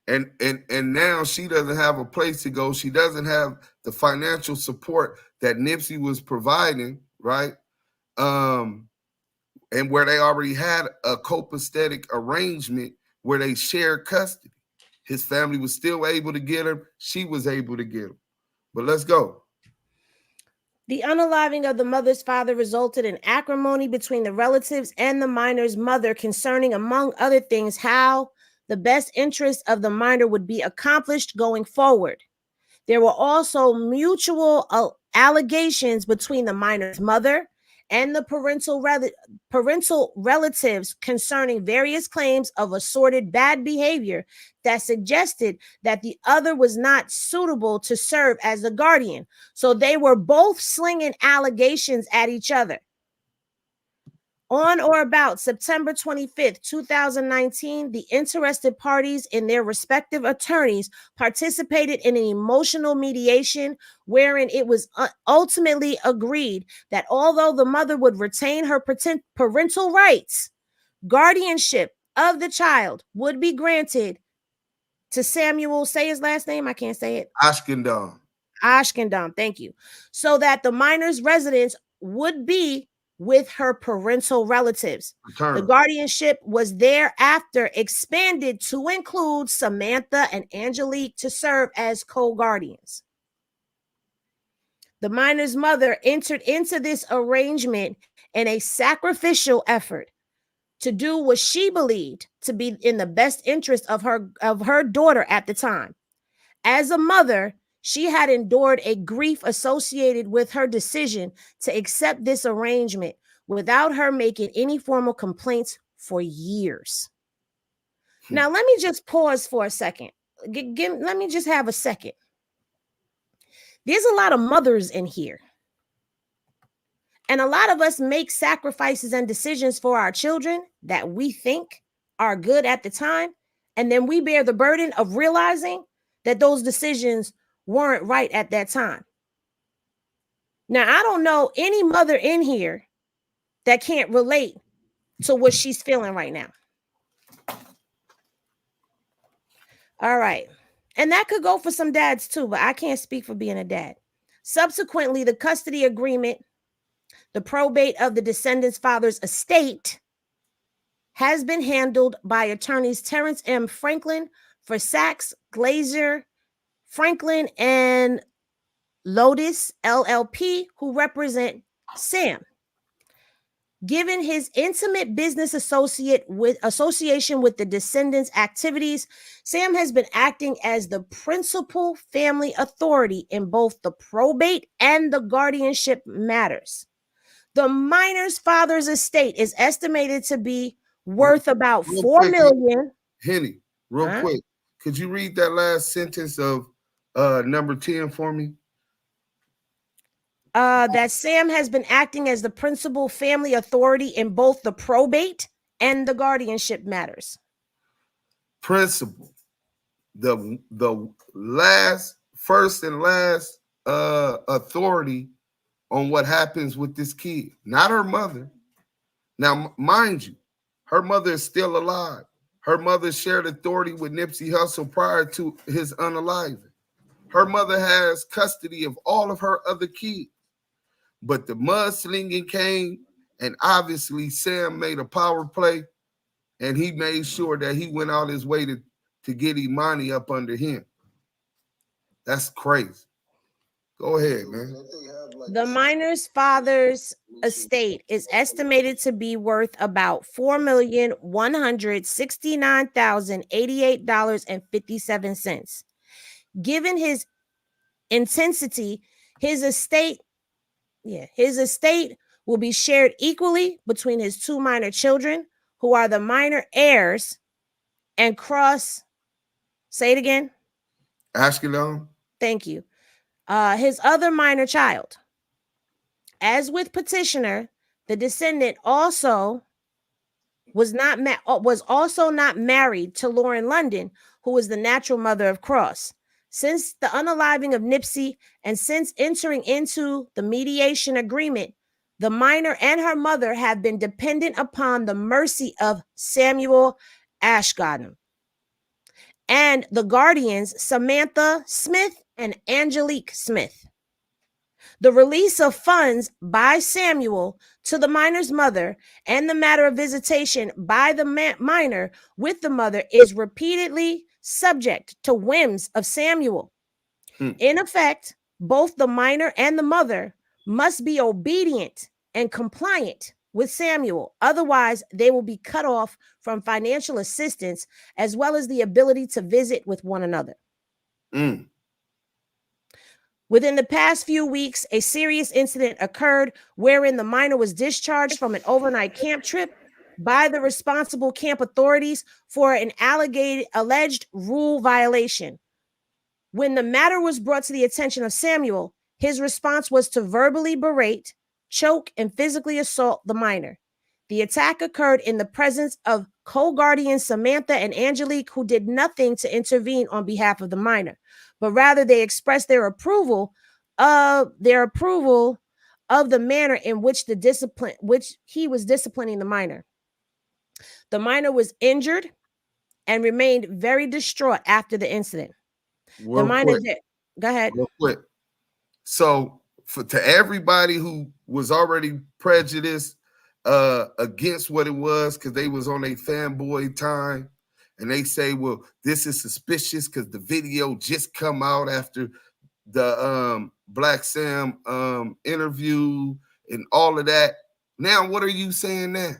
And now she doesn't have a place to go. She doesn't have the financial support that Nipsey was providing, right? And where they already had a copacetic arrangement where they shared custody. His family was still able to get him. She was able to get him. But let's go.
The unaliving of the mother's father resulted in acrimony between the relatives and the minor's mother concerning, among other things, how the best interest of the minor would be accomplished going forward. There were also mutual allegations between the minor's mother and the parental relatives concerning various claims of assorted bad behavior that suggested that the other was not suitable to serve as the guardian. So they were both slinging allegations at each other. On or about September 25th, 2019, the interested parties and their respective attorneys participated in an emotional mediation wherein it was ultimately agreed that although the mother would retain her parental rights, guardianship of the child would be granted to Samuel, say his last name, I can't say it.
Ashkendam,
thank you. So that the minor's residence would be with her parental relatives. The guardianship was thereafter expanded to include Samantha and Angelique to serve as co-guardians. The minor's mother entered into this arrangement in a sacrificial effort to do what she believed to be in the best interest of her daughter at the time. As a mother, she had endured a grief associated with her decision to accept this arrangement without her making any formal complaints for years. Now, let me just pause for a second. Let me just have a second. There's a lot of mothers in here. And a lot of us make sacrifices and decisions for our children that we think are good at the time. And then we bear the burden of realizing that those decisions weren't right at that time. Now, I don't know any mother in here that can't relate to what she's feeling right now. All right. And that could go for some dads too, but I can't speak for being a dad. Subsequently, the custody agreement, the probate of the descendant's father's estate, has been handled by attorneys Terrence M. Franklin for Sachs, Glazer, Franklin, and Lotus LLP, who represent Sam. Given his intimate business association with the descendants' activities, Sam has been acting as the principal family authority in both the probate and the guardianship matters. The minor's father's estate is estimated to be worth about $4 million.
Henny, real quick, could you read that last sentence of number 10 for me?
That Sam has been acting as the principal family authority in both the probate and the guardianship matters.
Principal, the first and last authority on what happens with this kid, not her mother. Now, mind you, her mother is still alive. Her mother shared authority with Nipsey Hussle prior to his unaliving. Her mother has custody of all of her other kids. But the mudslinging came, and obviously Sam made a power play, and he made sure that he went out his way to get Emoni up under him. That's crazy. Go ahead, man.
The minor's father's estate is estimated to be worth about $4,169,088.57. Given his intensity, his estate will be shared equally between his two minor children, who are the minor heirs, and say it again.
Ashkelon.
Thank you. His other minor child. As with petitioner, the descendant also was also not married to Lauren London, who was the natural mother of Cross. Since the unaliving of Nipsey and since entering into the mediation agreement, the minor and her mother have been dependent upon the mercy of Samuel Ashgarden and the guardians Samantha Smith and Angelique Smith. The release of funds by Samuel to the minor's mother and the matter of visitation by the minor with the mother is repeatedly subject to whims of Samuel. In effect, both the minor and the mother must be obedient and compliant with Samuel. Otherwise, they will be cut off from financial assistance as well as the ability to visit with one another. Within the past few weeks, a serious incident occurred wherein the minor was discharged from an overnight camp trip by the responsible camp authorities for an alleged rule violation. When the matter was brought to the attention of Samuel, his response was to verbally berate, choke, and physically assault the minor. The attack occurred in the presence of co-guardians Samantha and Angelique, who did nothing to intervene on behalf of the minor, but rather they expressed their approval of the manner in which he was disciplining the minor. The minor was injured and remained very distraught after the incident. Go ahead.
Real quick. So to everybody who was already prejudiced against what it was because they was on a fanboy time, and they say, well, this is suspicious because the video just come out after the Black Sam interview and all of that. Now, what are you saying now?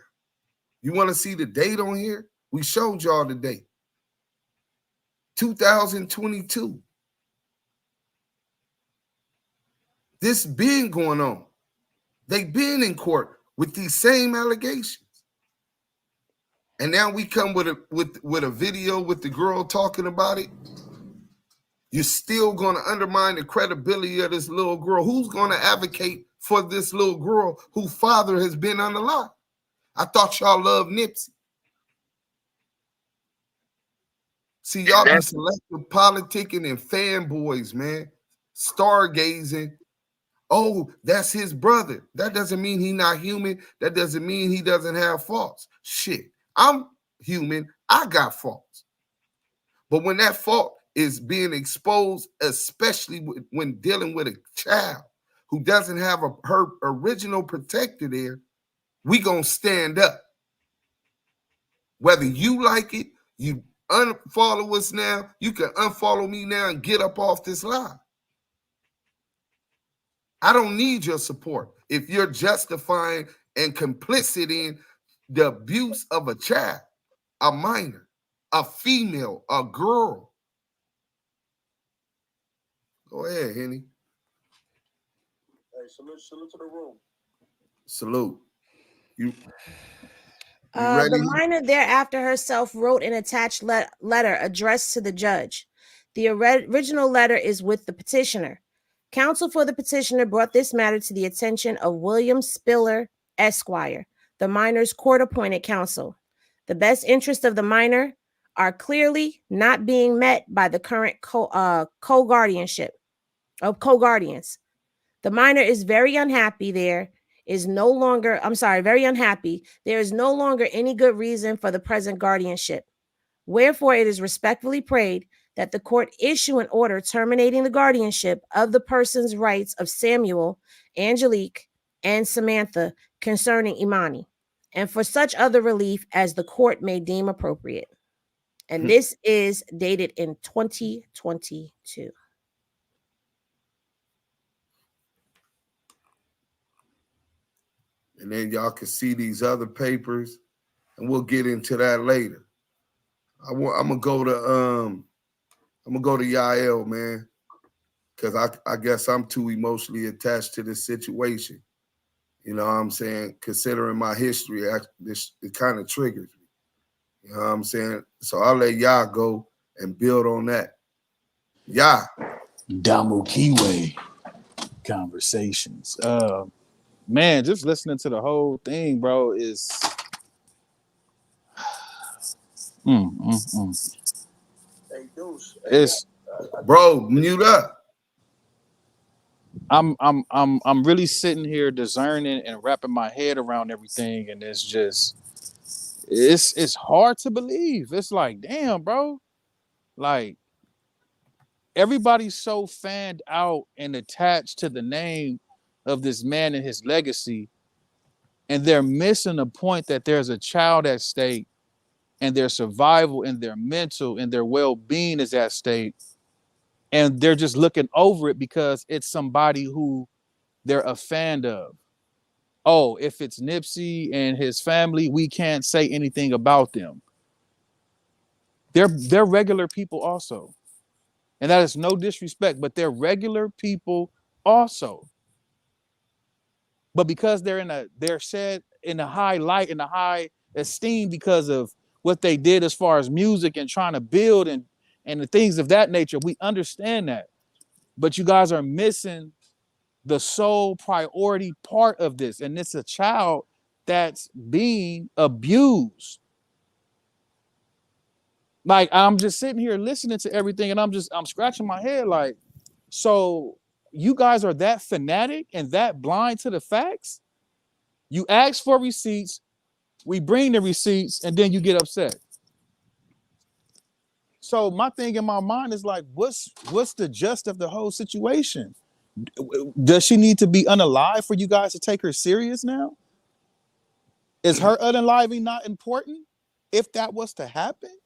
You want to see the date on here? We showed y'all the date. 2022. This been going on. They've been in court with these same allegations. And now we come with a video with the girl talking about it. You're still going to undermine the credibility of this little girl. Who's going to advocate for this little girl whose father has been unalive? I thought y'all loved Nipsey. See, y'all be selective politicking and fanboys, man. Stargazing. Oh, that's his brother. That doesn't mean he's not human. That doesn't mean he doesn't have faults. Shit, I'm human. I got faults. But when that fault is being exposed, especially when dealing with a child who doesn't have her original protector there, we gonna stand up. Whether you like it, you unfollow us now, you can unfollow me now and get up off this line. I don't need your support if you're justifying and complicit in the abuse of a child, a minor, a female, a girl. Go ahead, Henny.
Hey, salute to the room.
Salute. You ready?
The minor thereafter herself wrote an attached letter addressed to the judge. The original letter is with the petitioner. Counsel for the petitioner brought this matter to the attention of William Spiller, Esquire, the minor's court-appointed counsel. The best interests of the minor are clearly not being met by the current co-guardians. The minor is very unhappy. Very unhappy. There is no longer any good reason for the present guardianship. Wherefore, it is respectfully prayed that the court issue an order terminating the guardianship of the person's rights of Samuel, Angelique, and Samantha concerning Emoni, and for such other relief as the court may deem appropriate. And this is dated in 2022.
And then y'all can see these other papers, and we'll get into that later. I'm gonna go to Yael, man, because I guess I'm too emotionally attached to this situation. You know what I'm saying? Considering my history, it kind of triggers me. You know what I'm saying? So I'll let y'all go and build on that. Yeah.
Damu Kiwe conversations. Man, just listening to the whole thing, bro, is
Hey, Deuce.
It's
bro, mute up.
I'm really sitting here discerning and wrapping my head around everything, and it's hard to believe. It's like, damn, bro. Like, everybody's so fanned out and attached to the name of this man and his legacy, and they're missing the point that there's a child at stake, and their survival and their mental and their well-being is at stake, and they're just looking over it because it's somebody who they're a fan of. Oh, if it's Nipsey and his family, we can't say anything about them. They're regular people also. And that is no disrespect, but they're regular people also. But because they're said in a high light, in a high esteem because of what they did as far as music and trying to build and the things of that nature, we understand that. But you guys are missing the sole priority part of this, and it's a child that's being abused. Like, I'm just sitting here listening to everything, and I'm scratching my head like, so you guys are that fanatic and that blind to the facts? You ask for receipts, we bring the receipts, and then you get upset. So my thing in my mind is like, what's the gist of the whole situation? Does she need to be unalive for you guys to take her serious now? Is her unaliving not important if that was to happen?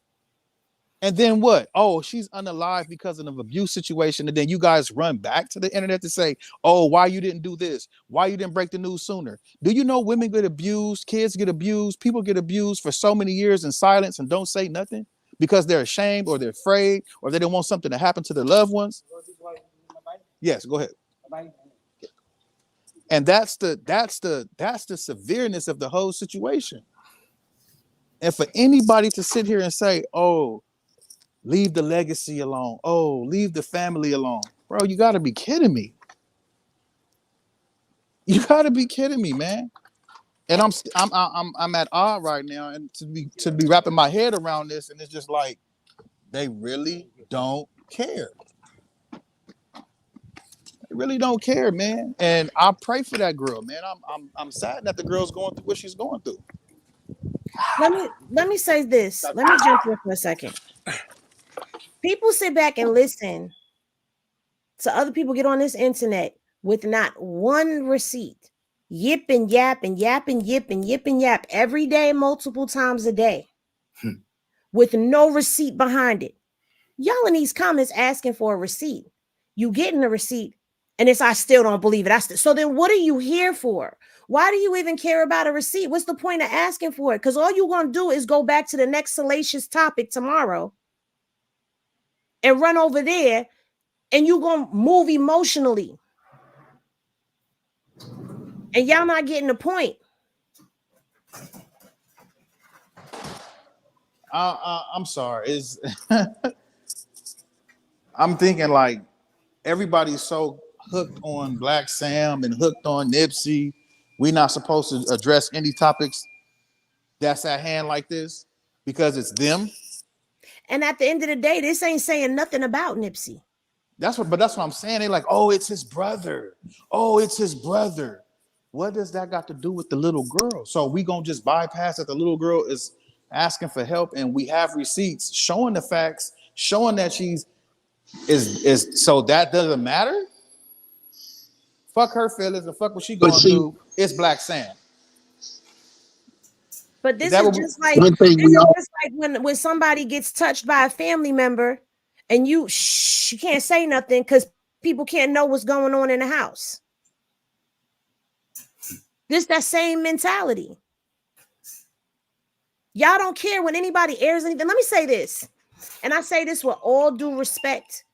And then what? Oh, she's unalive because of an abuse situation. And then you guys run back to the internet to say, oh, why you didn't do this? Why you didn't break the news sooner? Do you know women get abused, kids get abused, people get abused for so many years in silence and don't say nothing because they're ashamed or they're afraid or they don't want something to happen to their loved ones? Yes, go ahead. And that's the severeness of the whole situation. And for anybody to sit here and say, oh, leave the legacy alone. Oh, leave the family alone. Bro, you gotta be kidding me. You gotta be kidding me, man. And I'm at odd right now, and to be wrapping my head around this, and it's just like, They really don't care. They really don't care, man. And I pray for that girl, man. I'm sad that the girl's going through what she's going through.
Let me say this. Let me jump in for a second. People sit back and listen to other people get on this internet with not one receipt. Yip and yap and yap and yip and yip and yap every day, multiple times a day, with no receipt behind it. Y'all in these comments asking for a receipt. You getting a receipt, and it's I still don't believe it. So then what are you here for? Why do you even care about a receipt? What's the point of asking for it? Because all you're going to do is go back to the next salacious topic tomorrow and run over there, and you're going to move emotionally. And y'all not getting the point.
I'm sorry. I'm thinking like everybody's so hooked on Black Sam and hooked on Nipsey. We're not supposed to address any topics that's at hand like this because it's them.
And at the end of the day, this ain't saying nothing about Nipsey.
That's what I'm saying. They like, oh, it's his brother. Oh, it's his brother. What does that got to do with the little girl? So we gonna just bypass that the little girl is asking for help, and we have receipts showing the facts, showing that she's is so that doesn't matter. Fuck her feelings and fuck what she going through. It's Black Sam.
But this is just like when somebody gets touched by a family member, and you can't say nothing because people can't know what's going on in the house. This that same mentality. Y'all don't care when anybody airs anything. Let me say this, and I say this with all due respect.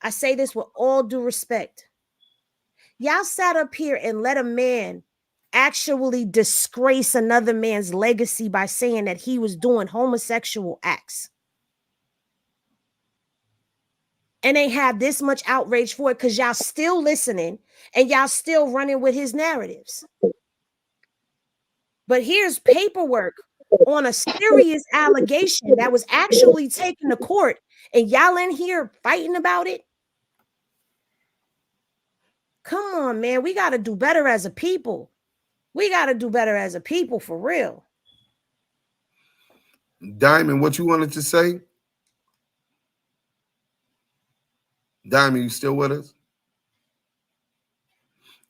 I say this with all due respect. Y'all sat up here and let a man actually disgrace another man's legacy by saying that he was doing homosexual acts. And they have this much outrage for it because y'all still listening and y'all still running with his narratives. But here's paperwork on a serious allegation that was actually taken to court, and y'all in here fighting about it. Come on, man. We got to do better as a people. We got to do better as a people for real.
Diamond, what you wanted to say? Diamond, you still with us?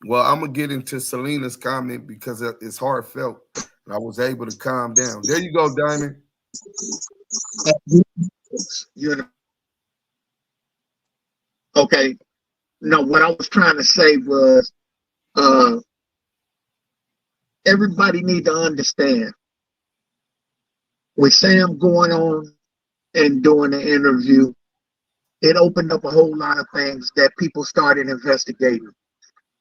Well, I'm going to get into Selena's comment because it's heartfelt, and I was able to calm down. There you go, Diamond.
Okay. No, what I was trying to say was everybody need to understand with Sam going on and doing the interview, it opened up a whole lot of things that people started investigating.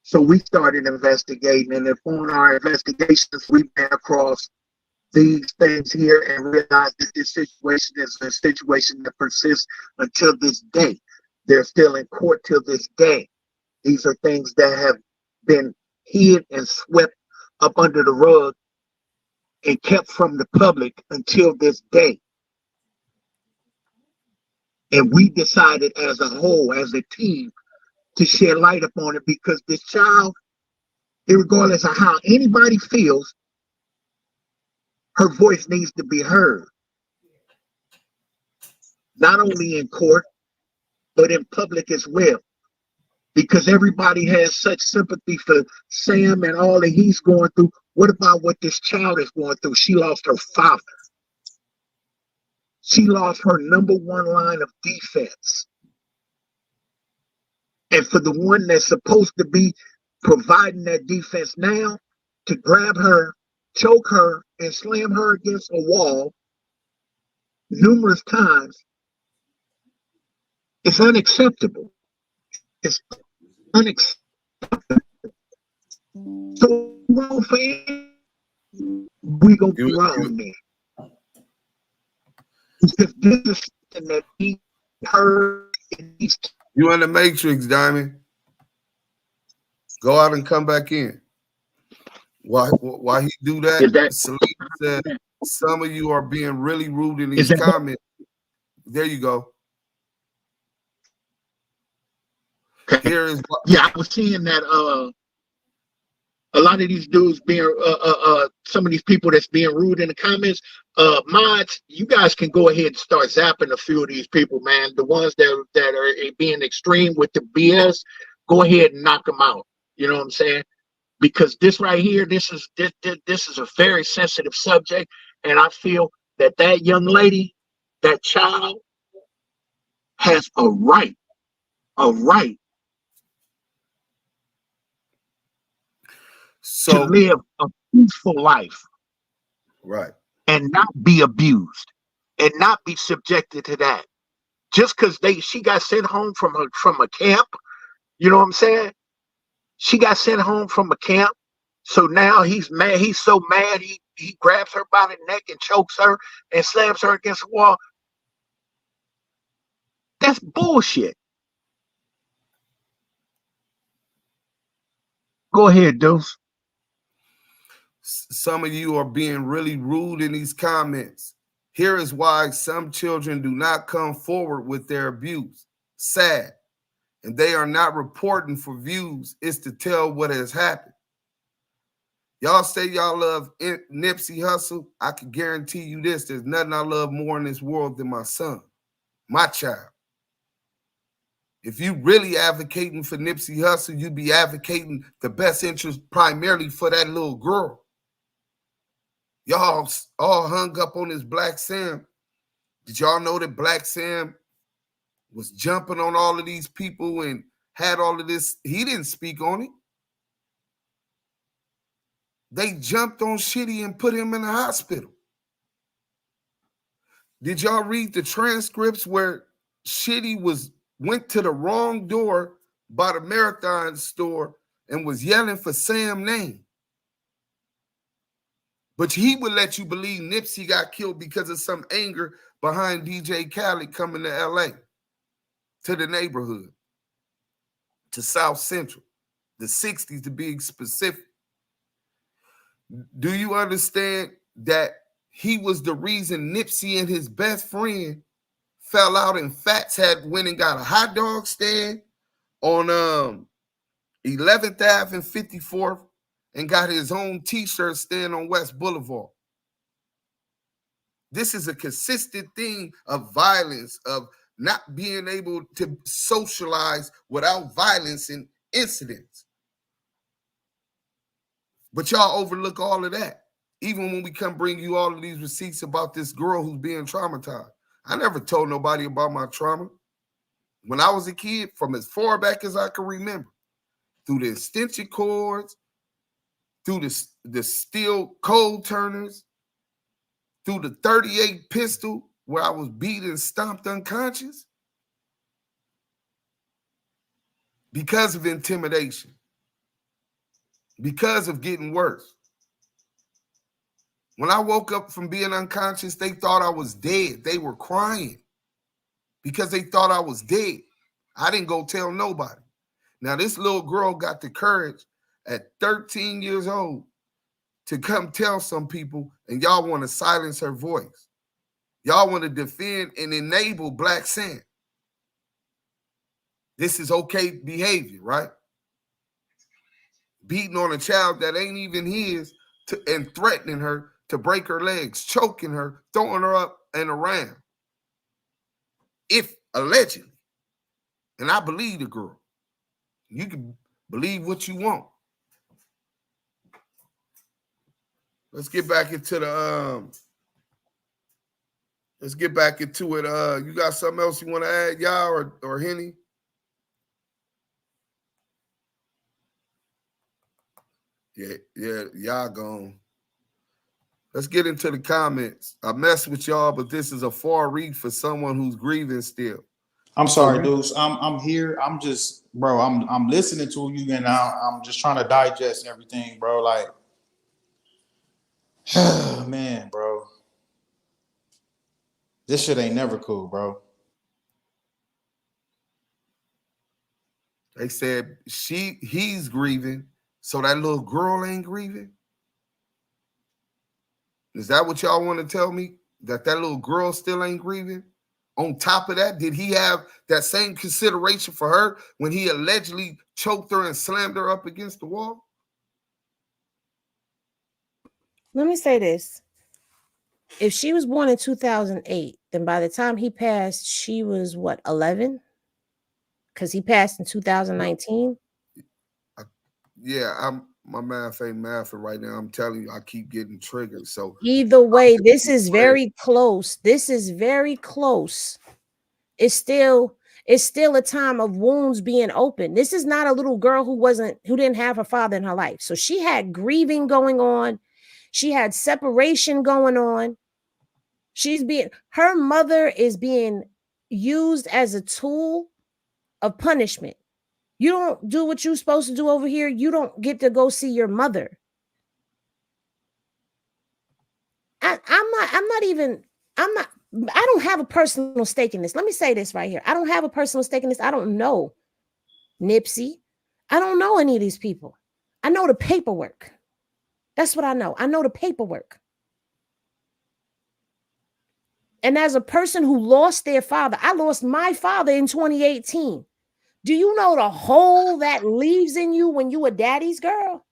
So we started investigating, and if on our investigations we ran across these things here and realized that this situation is a situation that persists until this day. They're still in court till this day. These are things that have been hid and swept up under the rug and kept from the public until this day. And we decided as a whole, as a team, to shed light upon it because this child, regardless of how anybody feels, her voice needs to be heard. Not only in court, but in public as well. Because everybody has such sympathy for Sam and all that he's going through. What about what this child is going through? She lost her father. She lost her number one line of defense. And for the one that's supposed to be providing that defense now, to grab her, choke her, and slam her against a wall numerous times, it's unacceptable. It's unacceptable. So wrong for him, we gonna be wrong there. Because this is something that he heard in these.
You in the Matrix, Diamond. Go out and come back in. Why he do that? Selena said some of you are being really rude in these comments. There you go.
Okay.
Here is
I was seeing that a lot of these dudes being some of these people that's being rude in the comments. Mods, you guys can go ahead and start zapping a few of these people, man. The ones that are being extreme with the BS, go ahead and knock them out. You know what I'm saying? Because this right here, this is a very sensitive subject, and I feel that young lady, that child, has a right to live a peaceful life,
right,
and not be abused, and not be subjected to that. Just because she got sent home from a camp, you know what I'm saying? She got sent home from a camp, so now he's mad. He's so mad he grabs her by the neck and chokes her and slams her against the wall. That's bullshit. Go ahead, Deuce.
Some of you are being really rude in these comments. Here is why some children do not come forward with their abuse. Sad. And they are not reporting for views. It's to tell what has happened. Y'all say y'all love Nipsey Hussle. I can guarantee you this. There's nothing I love more in this world than my son, my child. If you really advocating for Nipsey Hussle, you be advocating the best interest primarily for that little girl. Y'all all hung up on this Black Sam. Did y'all know that Black Sam was jumping on all of these people and had all of this? He didn't speak on it. They jumped on Shitty and put him in the hospital. Did y'all read the transcripts where Shitty went to the wrong door by the Marathon store and was yelling for Sam's name? But he would let you believe Nipsey got killed because of some anger behind DJ Khaled coming to LA, to the neighborhood, to South Central, the 60s to be specific. Do you understand that he was the reason Nipsey and his best friend fell out, and Fats had went and got a hot dog stand on 11th Ave and 54th and got his own t-shirt stand on West Boulevard? This is a consistent thing of violence, of not being able to socialize without violence and incidents. But y'all overlook all of that. Even when we come bring you all of these receipts about this girl who's being traumatized. I never told nobody about my trauma. When I was a kid, from as far back as I can remember, through the extension cords, through the steel cold turners, through the 38 pistol where I was beat and stomped unconscious because of intimidation, because of getting worse. When I woke up from being unconscious, they thought I was dead. They were crying because they thought I was dead. I didn't go tell nobody. Now, this little girl got the courage at 13 years old to come tell some people, and y'all want to silence her voice. Y'all want to defend and enable Black Sam. This is okay behavior, right? Beating on a child that ain't even his and threatening her to break her legs, choking her, throwing her up and around. If allegedly, and I believe the girl, you can believe what you want. Let's get back into the let's get back into it. You got something else you want to add, y'all, or Henny? Yeah, y'all gone. Let's get into the comments. I mess with y'all, but this is a far read for someone who's grieving still.
I'm sorry, dudes. I'm here. I'm just, bro. I'm listening to you, and I'm just trying to digest everything, bro. Like, man, bro, this shit ain't never cool, bro.
They said he's grieving, so that little girl ain't grieving. Is that what y'all want to tell me? That little girl still ain't grieving? On top of that, did he have that same consideration for her when he allegedly choked her and slammed her up against the wall?
Let me say this. If she was born in 2008, then by the time he passed, she was what, 11? Because he passed in 2019.
Yeah, my math ain't mathing right now. I'm telling you, I keep getting triggered. So
either way, this is very close. This is very close. It's still a time of wounds being open. This is not a little girl who didn't have her father in her life. So she had grieving going on. She had separation going on. Her mother is being used as a tool of punishment. You don't do what you're supposed to do over here. You don't get to go see your mother. I don't have a personal stake in this. Let me say this right here. I don't have a personal stake in this. I don't know Nipsey. I don't know any of these people. I know the paperwork. That's what I know. I know the paperwork. And as a person who lost their father, I lost my father in 2018. Do you know the hole that leaves in you when you a daddy's girl?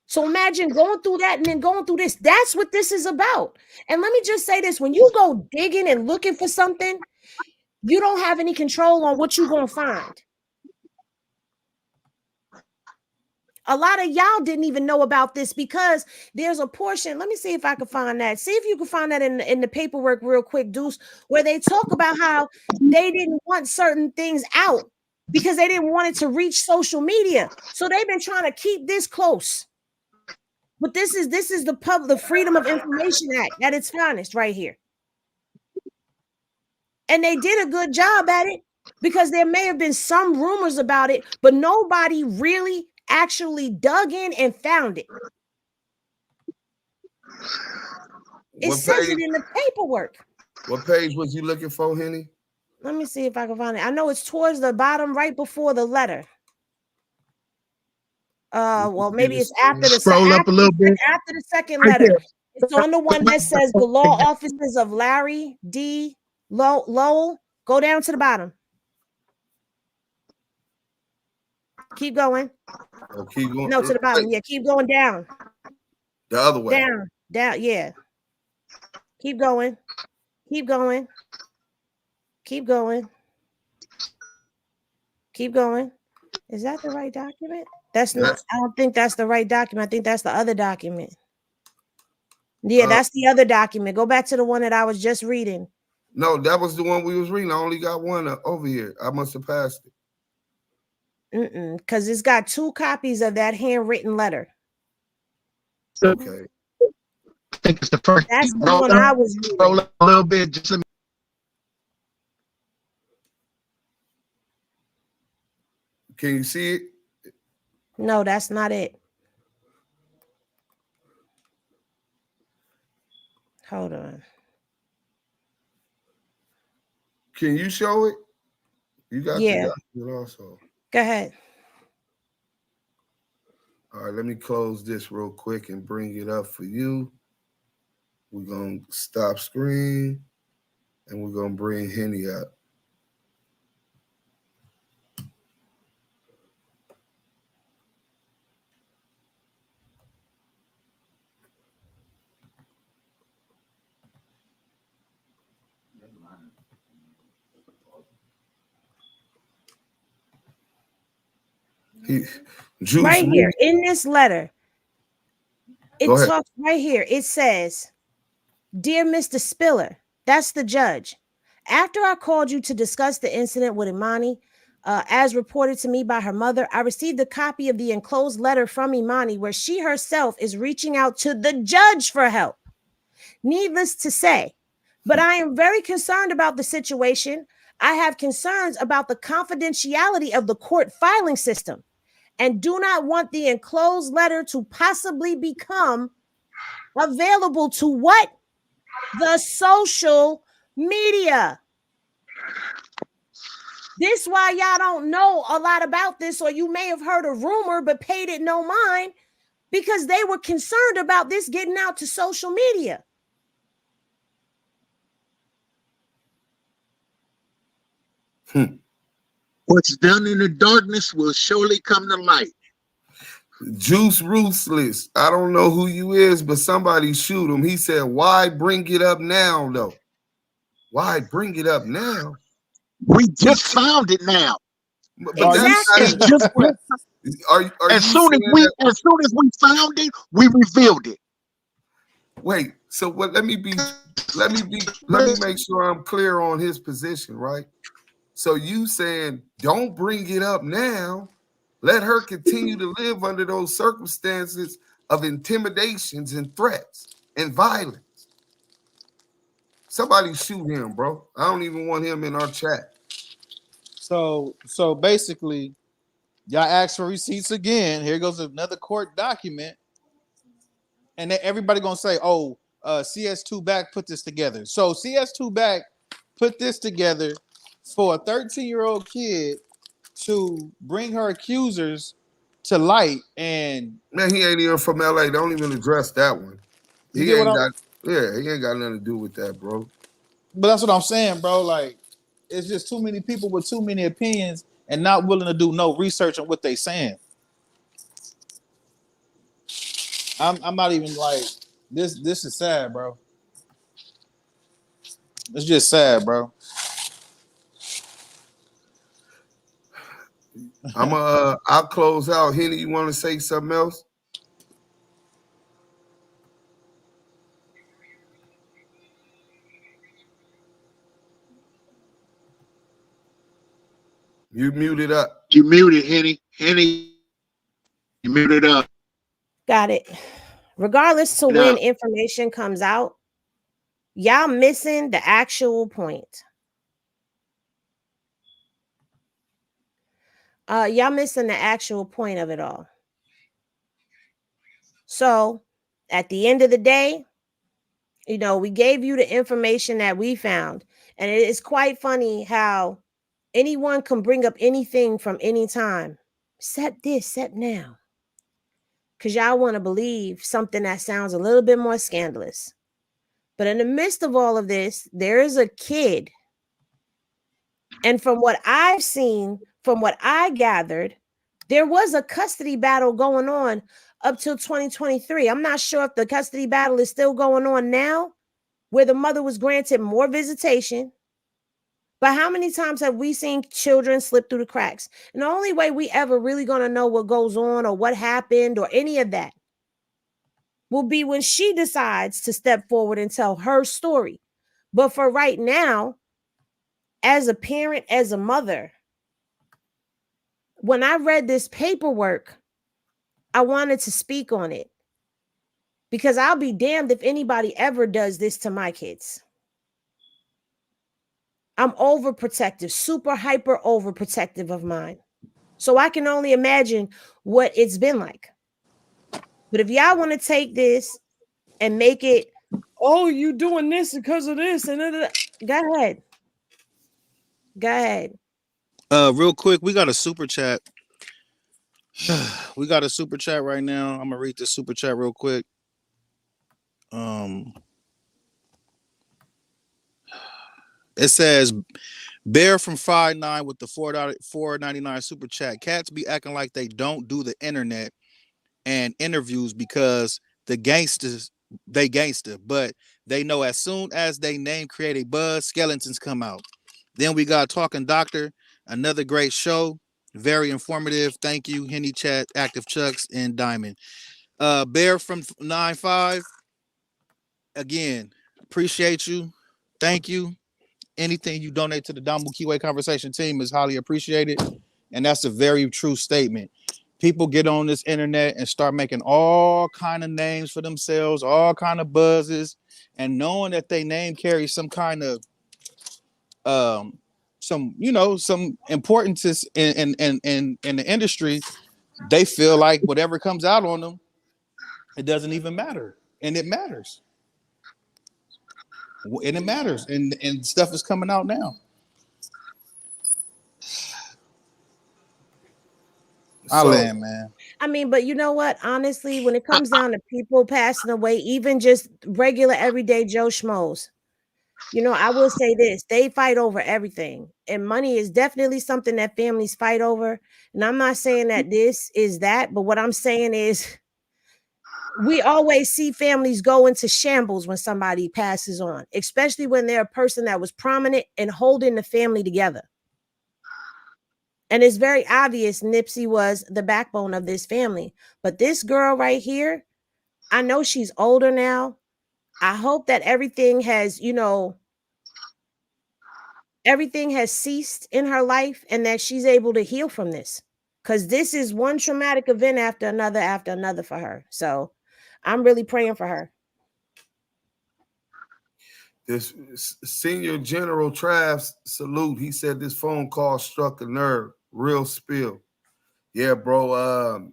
So imagine going through that and then going through this. That's what this is about. And let me just say this. When you go digging and looking for something, you don't have any control on what you're going to find. A lot of y'all didn't even know about this because there's a portion. Let me see if I can find that. See if you can find that in the paperwork real quick, Deuce, where they talk about how they didn't want certain things out because they didn't want it to reach social media. So they've been trying to keep this close. But this is the Freedom of Information Act at its finest right here. And they did a good job at it because there may have been some rumors about it, but nobody really actually dug in and found it. It says it in the paperwork.
What page was you looking for, Henny?
Let me see if I can find it. I know it's towards the bottom right before the letter. Well, maybe it's after the
scroll up a little bit.
After the second letter. It's on the one that says the law offices of Larry D. Lowell. Go down to the bottom. Keep going.
Oh, keep going.
No, to the bottom. Yeah, keep going down.
The other way.
Down. Yeah. Keep going. Keep going. Keep going. Keep going. Is that the right document? That's not. I don't think that's the right document. I think that's the other document. Yeah, that's the other document. Go back to the one that I was just reading.
No, that was the one we was reading. I only got one over here. I must have passed it.
Because it's got 2 copies of that handwritten letter.
Okay.
I think it's the first.
That's the one I was reading.
Roll up a little bit. Just let me.
Can you see it?
No, that's not it. Hold on.
Can you show it? You got
the
document also.
Go ahead.
All right, let me close this real quick and bring it up for you. We're going to stop screen and we're going to bring Henny up.
Right here in this letter, it talks right here. It says, "Dear Mr. Spiller," that's the judge. "After I called you to discuss the incident with Emoni, as reported to me by her mother, I received a copy of the enclosed letter from Emoni where she herself is reaching out to the judge for help. Needless to say, but I am very concerned about the situation. I have concerns about the confidentiality of the court filing system and do not want the enclosed letter to possibly become available to what? The social media." This why y'all don't know a lot about this, or you may have heard a rumor but paid it no mind because they were concerned about this getting out to social media.
What's done in the darkness will surely come to light.
Juice Ruthless. I don't know who you is, but somebody shoot him. He said, why bring it up now, though? Why bring it up now?
We just found it now.
But
exactly.
It's just as soon as we found it, we revealed it.
Wait, so what? Let me make sure I'm clear on his position, right? So you saying don't bring it up now, let her continue to live under those circumstances of intimidations and threats and violence. Somebody shoot him, bro. I don't even want him in our chat.
So basically, y'all ask for receipts again. Here goes another court document. And then everybody gonna say, oh, CS2 Back put this together. So CS2 Back put this together for a 13-year-old kid to bring her accusers to light. And
man, he ain't even from LA. Don't even address that one. He ain't got nothing to do with that, bro.
But that's what I'm saying, bro. Like, it's just too many people with too many opinions and not willing to do no research on what they saying. I'm not even like this is sad, bro. It's just sad, bro.
I'll close out. Henny, you want to say something else? You muted up.
You muted, Henny. Henny, you muted up.
Got it. Regardless to when information comes out, y'all missing the actual point. Y'all missing the actual point of it all. So at the end of the day, you know, we gave you the information that we found. And it is quite funny how anyone can bring up anything from any time, except this, except now. Because y'all want to believe something that sounds a little bit more scandalous. But in the midst of all of this, there is a kid. And from what I've seen, from what I gathered, there was a custody battle going on up till 2023. I'm not sure if the custody battle is still going on now, where the mother was granted more visitation. But how many times have we seen children slip through the cracks? And the only way we ever really going to know what goes on or what happened or any of that will be when she decides to step forward and tell her story. But for right now, as a parent, as a mother, when I read this paperwork, I wanted to speak on it because I'll be damned if anybody ever does this to my kids. I'm overprotective, super hyper overprotective of mine. So I can only imagine what it's been like. But if y'all want to take this and make it, oh, you doing this because of this, and go ahead. Go ahead.
Real quick, we got a super chat. We got a super chat right now. I'm gonna read this super chat real quick. It says Bear from 5'9" with the $4.99 super chat. Cats be acting like they don't do the internet and interviews because they gangster, but they know as soon as they name create a buzz, skeletons come out. Then we got Talking Doctor, another great show, very informative. Thank you, Henny Chat, Active Chucks, and Diamond. Bear from 9'5", again, appreciate you. Thank you. Anything you donate to the Domble Keyway Conversation team is highly appreciated. And that's a very true statement. People get on this internet and start making all kind of names for themselves, all kind of buzzes, and knowing that they name carries some kind of some importance in the industry, they feel like whatever comes out on them, it doesn't even matter. And it matters. And it matters. And stuff is coming out now. Man.
I mean, but you know what? Honestly, when it comes down to people passing away, even just regular everyday Joe Schmoes, You know, I will say this, they fight over everything. And money is definitely something that families fight over. And I'm not saying that this is that, but what I'm saying is we always see families go into shambles when somebody passes on, especially when they're a person that was prominent and holding the family together. And it's very obvious Nipsey was the backbone of this family. But this girl right here, I know she's older now. I hope that everything has, you know, everything has ceased in her life and that she's able to heal from this. Because this is one traumatic event after another for her. So I'm really praying for her.
This Senior General Travis salute. He said this phone call struck a nerve. Real spill. Yeah, bro.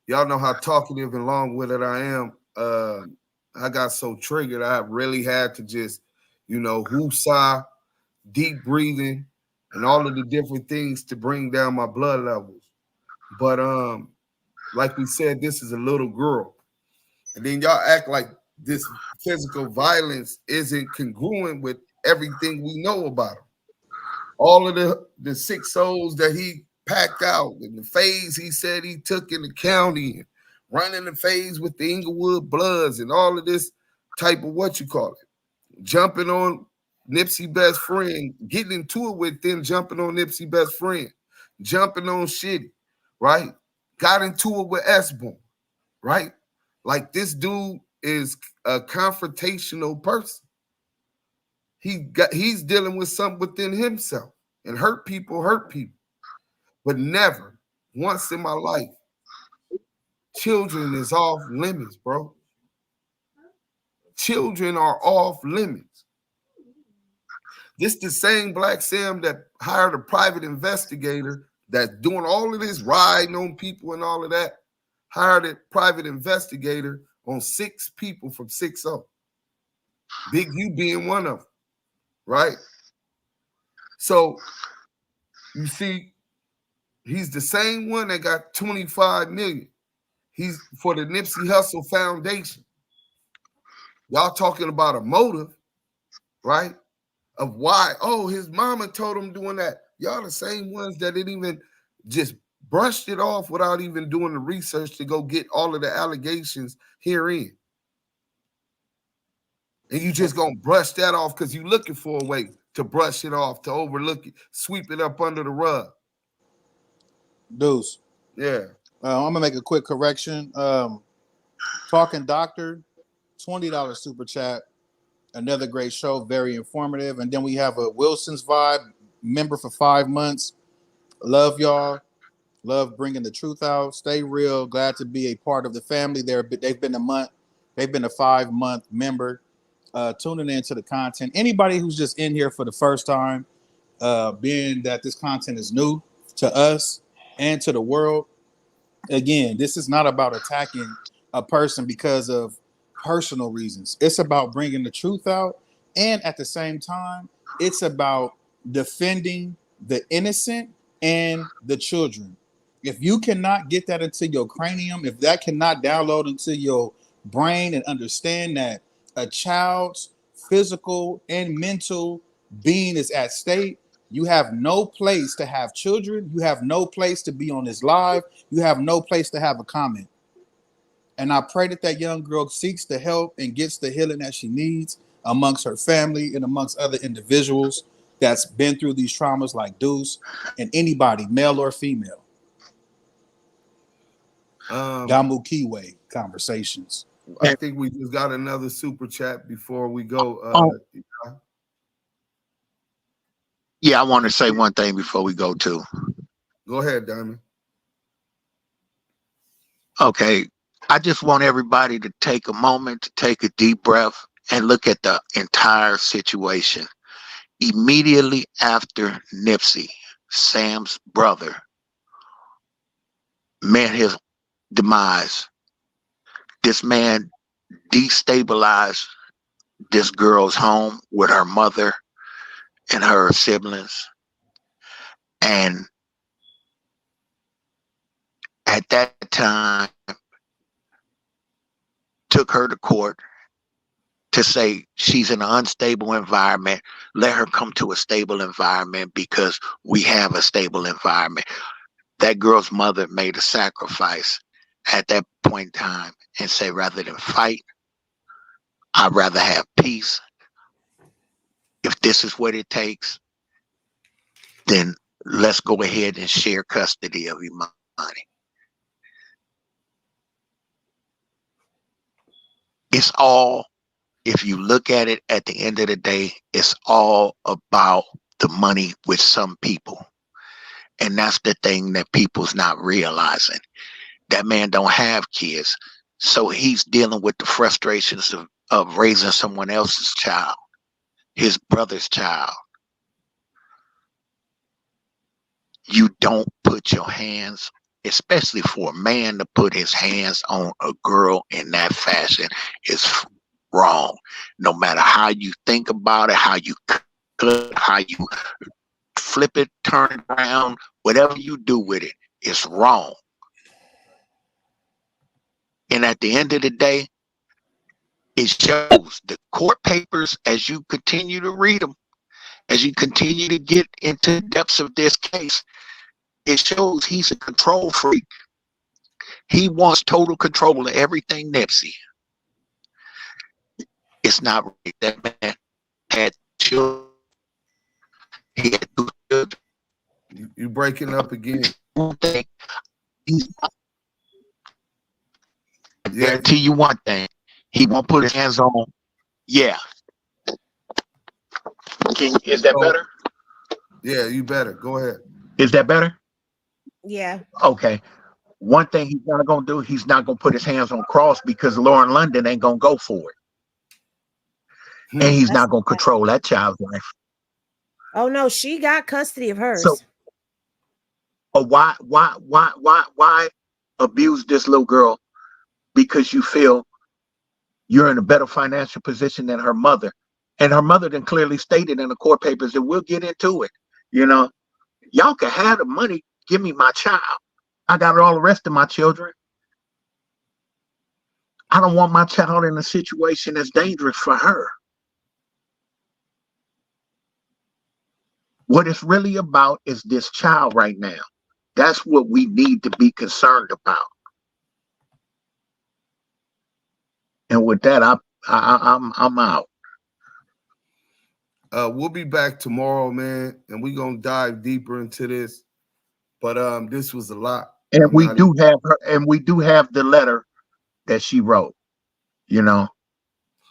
Y'all know how talkative and long-winded I am. I got so triggered. I really had to just, you know, woosah, deep breathing, and all of the different things to bring down my blood levels. But like we said, this is a little girl. And then y'all act like this physical violence isn't congruent with everything we know about him. All of the 6 souls that he packed out and the phase he said he took in the county and running the phase with the Inglewood Bloods and all of this type of what you call it. Jumping on Nipsey best friend, getting into it with them, jumping on Nipsey best friend, jumping on Shitty, right? Got into it with S-Born, right? Like this dude is a confrontational person. He's dealing with something within himself, and hurt people, but never once in my life. Children is off limits, bro. Children are off limits. This the same Black Sam that hired a private investigator that's doing all of this riding on people and all of that. Hired a private investigator on 6 people from 6-0. Big U being one of them, right? So you see, he's the same one that got 25 million. He's for the Nipsey Hussle Foundation. Y'all talking about a motive, right? Of why, oh, his mama told him doing that. Y'all the same ones that didn't even just brushed it off without even doing the research to go get all of the allegations herein. And you just gonna brush that off because you're looking for a way to brush it off, to overlook it, sweep it up under the rug.
Deuce.
Yeah.
I'm gonna make a quick correction. Talking Doctor, $20 super chat. Another great show, very informative. And then we have a Wilson's Vibe member for 5 months. Love y'all. Love bringing the truth out. Stay real. Glad to be a part of the family. They've been a month. They've been a 5-month member. Tuning into the content. Anybody who's just in here for the first time, being that this content is new to us and to the world. Again, this is not about attacking a person because of personal reasons. It's about bringing the truth out. And at the same time, it's about defending the innocent and the children. If you cannot get that into your cranium, if that cannot download into your brain and understand that a child's physical and mental being is at stake, you have no place to have children. You have no place to be on this live. You have no place to have a comment. And I pray that that young girl seeks the help and gets the healing that she needs amongst her family and amongst other individuals that's been through these traumas like Deuce and anybody, male or female. Gamu Kiwe conversations.
I think we just got another super chat before we go.
Yeah, I want to say one thing before we go too.
Go ahead, Diamond.
Okay. I just want everybody to take a moment, to take a deep breath and look at the entire situation. Immediately after Nipsey, Sam's brother, met his demise, this man destabilized this girl's home with her mother and her siblings. And at that time, took her to court, to say she's in an unstable environment. Let her come to a stable environment because we have a stable environment. That girl's mother made a sacrifice at that point in time and say, rather than fight, I'd rather have peace. If this is what it takes, then let's go ahead and share custody of Emoni. It's all, if you look at it at the end of the day, it's all about the money with some people. And that's the thing that people's not realizing. That man don't have kids. So he's dealing with the frustrations of raising someone else's child, his brother's child. You don't put your hands, especially for a man to put his hands on a girl in that fashion is wrong. No matter how you think about it, how you cut, how you flip it, turn it around, whatever you do with it, it's wrong. And at the end of the day, it shows the court papers as you continue to read them, as you continue to get into the depths of this case. It shows he's a control freak. He wants total control of everything Nipsey. It's not right. That man had children. He had 2 children.
You breaking up again.
I guarantee you one thing. He won't put his hands on. Yeah. Is that better?
Yeah, you better. Go ahead.
Is that better?
Yeah.
Okay. One thing he's not going to do, he's not going to put his hands on Cross because Lauren London ain't going to go for it. And he's not going to control that child's life.
Oh, no, she got custody of hers.
So, why abuse this little girl? Because you feel you're in a better financial position than her mother. And her mother then clearly stated in the court papers, and we'll get into it. You know, y'all can have the money. Give me my child. I got all the rest of my children. I don't want my child in a situation that's dangerous for her. What it's really about is this child right now. That's what we need to be concerned about. And with that, I'm out.
We'll be back tomorrow, man, and we're gonna dive deeper into this. But this was a lot.
And we do have the letter that she wrote. You know,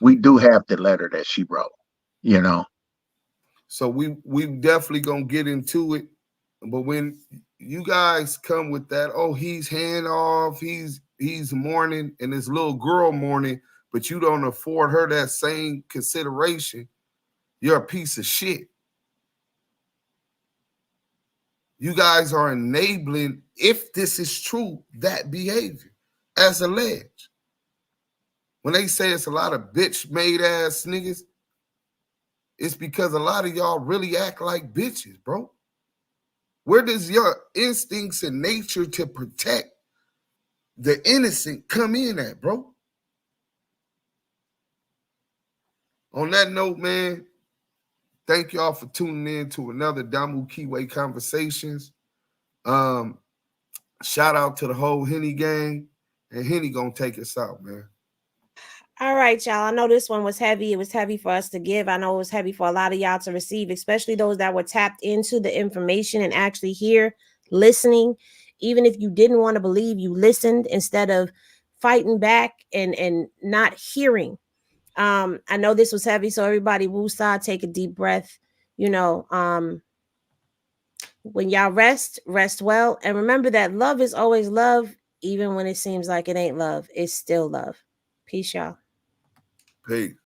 we do have the letter that she wrote. You know,
so we definitely gonna get into it. But when you guys come with that, oh, he's hand off, he's mourning, and this little girl mourning, but you don't afford her that same consideration, you're a piece of shit. You guys are enabling, if this is true, that behavior as alleged. When they say it's a lot of bitch-made ass niggas, it's because a lot of y'all really act like bitches, bro. Where does your instincts and nature to protect the innocent come in at, bro? On that note, man, thank y'all for tuning in to another Damu Kiwe Conversations. Shout out to the whole Henny gang, and Henny gonna take us out, man.
All right, y'all. I know this one was heavy. It was heavy for us to give. I know it was heavy for a lot of y'all to receive, especially those that were tapped into the information and actually here listening. Even if you didn't want to believe, you listened instead of fighting back and not hearing. I know this was heavy, so everybody woosah, take a deep breath. You know, when y'all rest well, and remember that love is always love, even when it seems like it ain't love. It's still love. Peace, y'all.
Peace.